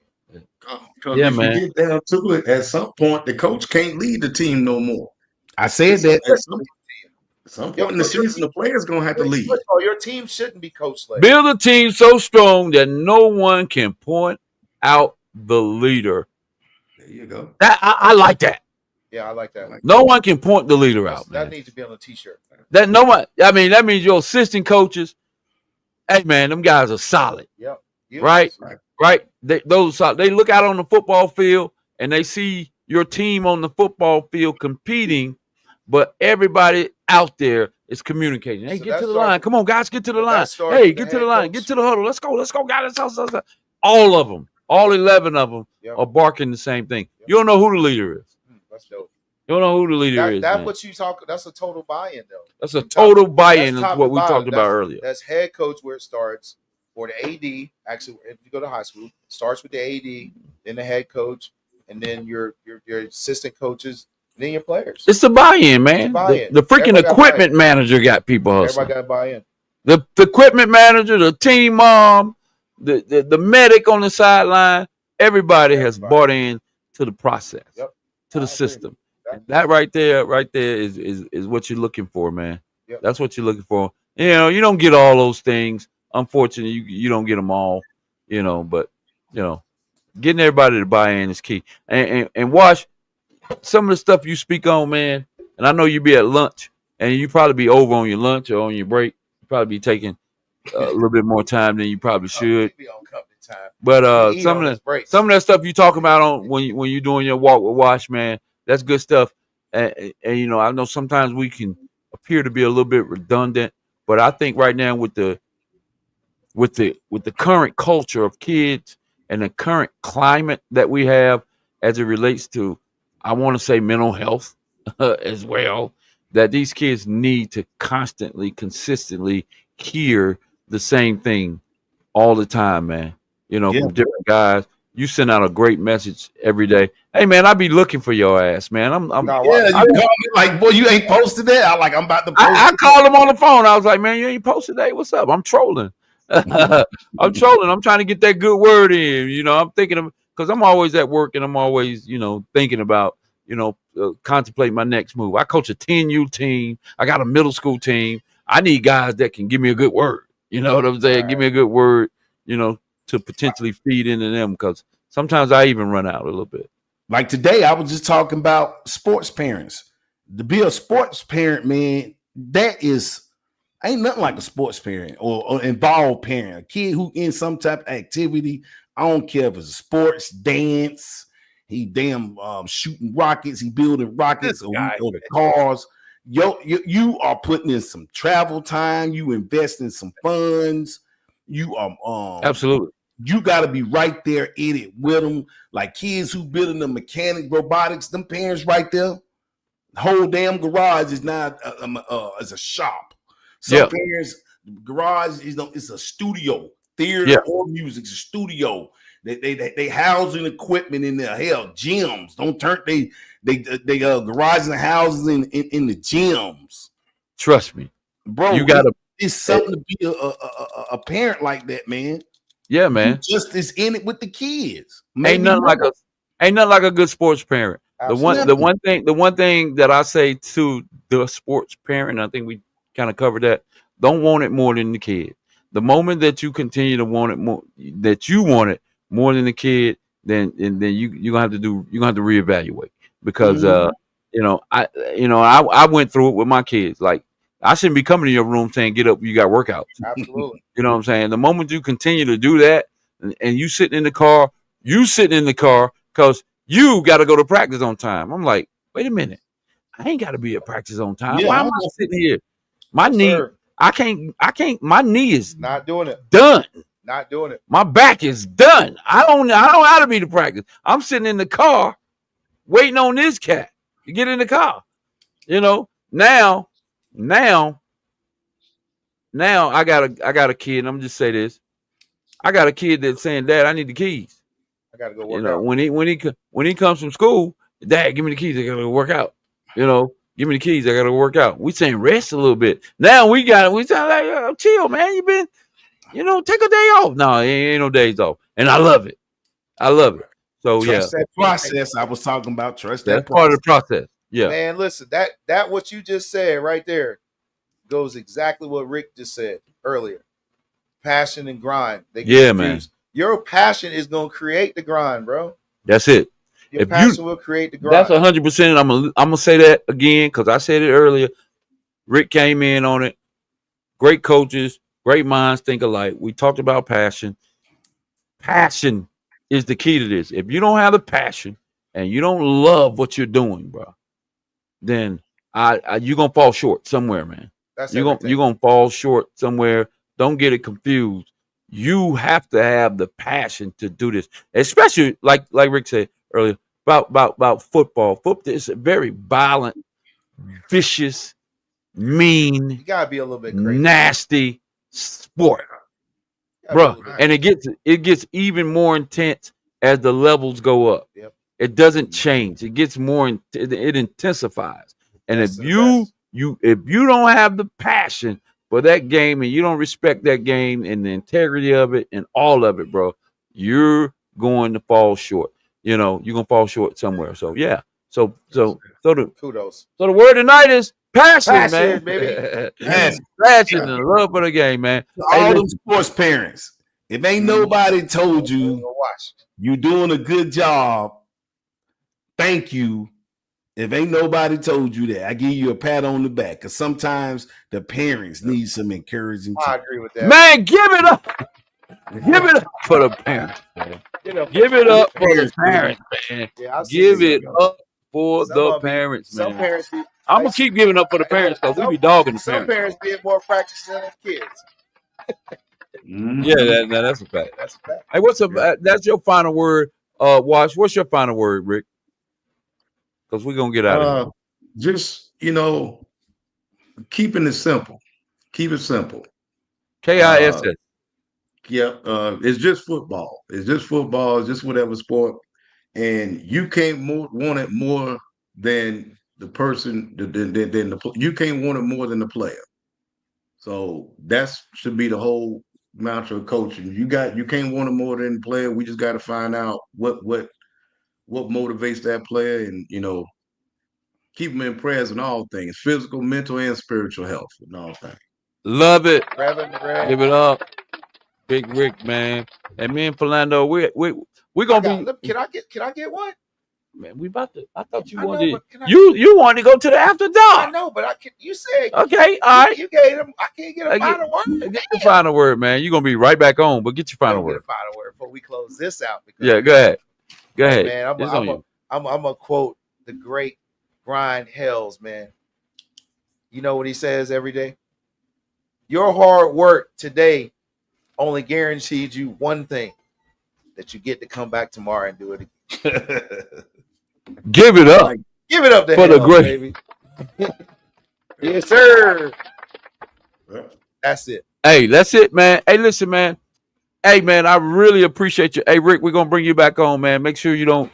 Yeah, if man. You get down to it, at some point, the coach can't lead the team no more. I said that. At some point in the season, the player's going to have to lead. Your team shouldn't be coach-led. Build a team so strong that no one can point out the leader. There you go. I like that. Yeah, I like that. No one can point the leader out. Man. That needs to be on a t-shirt. That no one. I mean, that means your assistant coaches. Hey, man, them guys are solid. Yep. Right. They look out on the football field and they see your team on the football field competing, but everybody out there is communicating. Hey, get to the line. Come on, guys, get to the line. Hey, get to the line. Get to the huddle. Let's go, guys. All of them, all 11 of them are barking the same thing. You don't know who the leader is. That's dope. You don't know who the leader is. That's what you talk. That's a total buy-in, though. That's a total buy-in of what we talked about earlier. That's head coach where it starts, or the AD. Actually, if you go to high school, it starts with the AD, then the head coach, and then your assistant coaches, and then your players. It's the buy-in, man. The freaking equipment manager got people hustling. Everybody got buy-in. The equipment manager, the team mom, the medic on the sideline, everybody has bought in to the process, to the system. And that right there is what you're looking for, man. Yep. That's what you're looking for. You don't get all those things. Unfortunately, you don't get them all, but getting everybody to buy in is key. And watch some of the stuff you speak on, man. And I know you be at lunch and you probably be over on your lunch or on your break. You probably be taking a little bit more time than you probably should. Be on company But some of that stuff you talk about on when you're doing your walk with Wash, man, that's good stuff. And I know sometimes we can appear to be a little bit redundant, but I think right now with the current culture of kids and the current climate that we have as it relates to, I want to say mental health as well, that these kids need to constantly, consistently hear the same thing all the time, man. From different guys. You send out a great message every day. Hey, man, I be looking for your ass, man. You call me like, boy, you ain't posted that. I'm about to post. I called him on the phone. I was like, man, you ain't posted that. What's up? I'm trolling. I'm trolling. I'm trying to get that good word in. I'm thinking of, because I'm always at work and I'm always, thinking about, contemplate my next move. I coach a 10U team. I got a middle school team. I need guys that can give me a good word. You know what I'm saying? Right. Give me a good word, to potentially feed into them, because sometimes I even run out a little bit. Like today, I was just talking about sports parents. To be a sports parent, man, that ain't nothing like a sports parent or involved parent. A kid who in some type of activity. I don't care if it's a sports, dance, he damn shooting rockets, he building rockets or the cars. You are putting in some travel time, you invest in some funds, you absolutely. You got to be right there in it with them. Like kids who building the mechanic robotics, them parents right there. The whole damn garage is not as a shop. Some parents, garage is a studio, theater or music's a studio. They housing equipment in there. Hell, gyms. Don't turn they garage and houses in the gyms. Trust me, bro. You gotta. It's something to be a parent like that, man. Yeah, man. You just is in it with the kids. Ain't nothing like a good sports parent. Absolutely. The one thing that I say to the sports parent, I think we kind of covered that. Don't want it more than the kid. The moment that you continue to want it more, that you want it more than the kid, then you're gonna have to reevaluate, because I went through it with my kids. Like, I shouldn't be coming to your room saying, get up, you got workouts. Absolutely. You know what I'm saying? The moment you continue to do that, and you sitting in the car because you got to go to practice on time. I'm like, wait a minute. I ain't got to be at practice on time. Why am I sitting here? My knee, I can't, my knee is not doing it. Done. Not doing it. My back is done. I don't have to be to practice. I'm sitting in the car waiting on this cat to get in the car. Now I got a kid, and I'm just say this. I got a kid that's saying, Dad, I need the keys. I gotta go work out. When he comes from school, Dad, give me the keys. I gotta go work out. Give me the keys. I gotta work out. We saying rest a little bit. Now we sound like, chill, man. You been, take a day off. No, ain't no days off, and I love it. So trust that process I was talking about. Trust that's part of the process. Yeah, man. Listen, that what you just said right there goes exactly what Rick just said earlier. Passion and grind. Man. Your passion is gonna create the grind, bro. That's it. Your passion will create the grind. That's 100%. I'm gonna say that again because I said it earlier. Rick came in on it. Great coaches, great minds think alike. We talked about passion. Passion is the key to this. If you don't have the passion and you don't love what you're doing, bro, then you're gonna fall short somewhere, man. You're gonna fall short somewhere. Don't get it confused. You have to have the passion to do this, especially like Rick said earlier about football. Football is a very violent, vicious, mean. You gotta be a little bit crazy. Nasty sport, bro. And it gets even more intense as the levels go up. Yep. It doesn't change. It gets more. It intensifies. And if you don't have the passion for that game and you don't respect that game and the integrity of it and all of it, bro, you're going to fall short. You're gonna fall short somewhere. So yeah. So the kudos. So the word tonight is passion, man. Baby. Passion and love for the game, man. All them sports parents. If ain't nobody told you you're doing a good job, thank you. If ain't nobody told you that, I give you a pat on the back, because sometimes the parents need some encouraging. I agree with that. Man, give it up. Give it up for the parents, man. Give it up for the parents, man. Yeah, Give it up for the parents, man. Some parents be, I'm gonna keep giving up for the parents because we be dogging the parents. Some parents be more practice than their kids. Yeah, that's a fact. That's a fact. Hey, what's that's your final word, Wash? What's your final word, Rick? Because we're gonna get out of here. Just keeping it simple. Keep it simple. KISS. Yeah, it's just football. It's just football. It's just whatever sport, and you can't want it more than the person. You can't want it more than the player. So that should be the whole mantra of coaching. You can't want it more than the player. We just got to find out what motivates that player, and keep them in prayers in all things, physical, mental, and spiritual health, and all things. Love it. Give it up. Big Rick, man. And me and Philando, we're gonna be. Can I get one? Man, we about to. I thought you wanted. You wanted to go to the after dark. I know, but I can. You said okay. All right. You gave him. I can't get a final word. Get your final word, man. You're gonna be right back on, but get your final word. Get a final word before we close this out. Yeah, go ahead. Go ahead, man. I'm gonna quote the great Brian Hells, man. You know what he says every day? Your hard work today only guarantees you one thing, that you get to come back tomorrow and do it again. Give it up. Give it up to for Hells, the great. baby. Yes, sir. That's it. Hey, that's it, man. Hey, listen, man. Hey, man, I really appreciate you. Hey, Rick, we're gonna bring you back on, man. Make sure you don't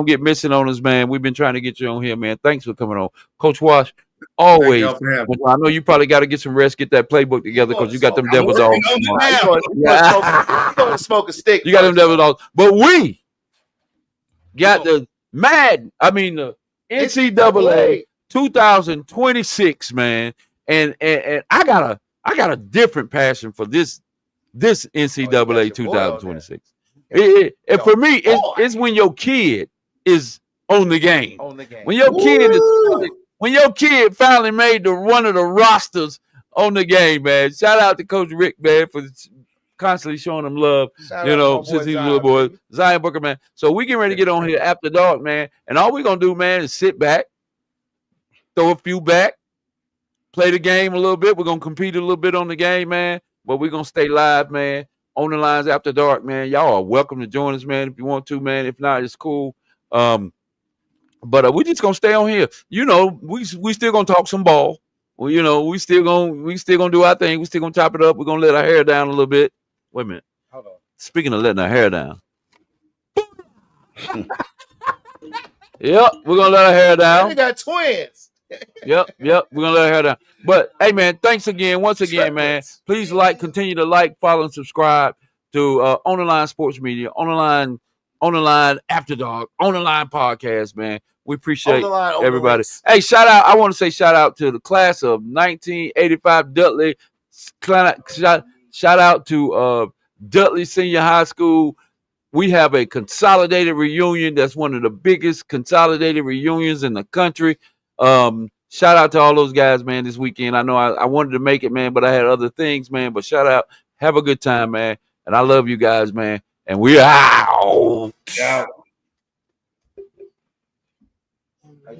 get missing on us, man. We've been trying to get you on here, man. Thanks for coming on, Coach Wash. Always. I know you probably got to get some rest, get that playbook together because you got them devil dogs. You're gonna smoke a stick. You got them devil dogs, but we got the NCAA 2026, man, and I got a different passion for this NCAA 2026. And for me, it's when your kid is on the game. When your kid finally made one of the rosters on the game, man. Shout out to Coach Rick, man, for constantly showing him love. Since he's a little boy, Zion Booker, man. So we getting ready to get on here after dark, man. And all we're gonna do, man, is sit back, throw a few back, play the game a little bit. We're gonna compete a little bit on the game, man. But we're gonna stay live, man. On the lines after dark, man. Y'all are welcome to join us, man, if you want to, man. If not, it's cool. But we're just gonna stay on here. We still gonna talk some ball. Well, we still gonna do our thing. We still gonna chop it up. We're gonna let our hair down a little bit. Wait a minute. Hold on. Speaking of letting our hair down. Yep, we're gonna let our hair down. We got twins. Yep. We're gonna let our hair down. But hey, man, thanks again. Once again, man. Please continue to follow, and subscribe to On the Line Sports Media, On the Line After Dark, On the Line Podcast, man. We appreciate everybody. Hey, I want to say shout out to the class of 1985 Dudley. Shout out to Dudley Senior High School. We have a consolidated reunion. That's one of the biggest consolidated reunions in the country. Shout out to all those guys, man, this weekend. I know I wanted to make it, man, but I had other things, man. But shout out. Have a good time, man. And I love you guys, man. And we're out. Yeah.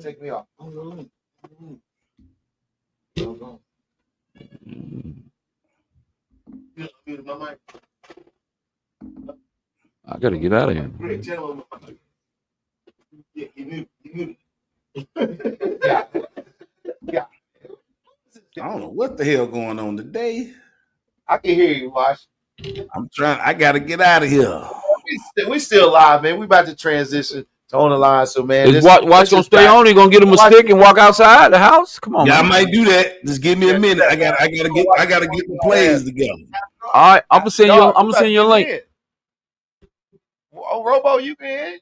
Take me off. I gotta get out of here. Yeah. I don't know what the hell going on today. I can hear you, Wash. I gotta get out of here. We still live, man. We about to transition to On the Line. So, man, Watch gonna stay on. He gonna get him a stick and walk outside the house. Come on, yeah, man. I might do that. Just give me a minute. I gotta get the plays together. All right, I'm gonna send you a link. Oh, Robo, you can.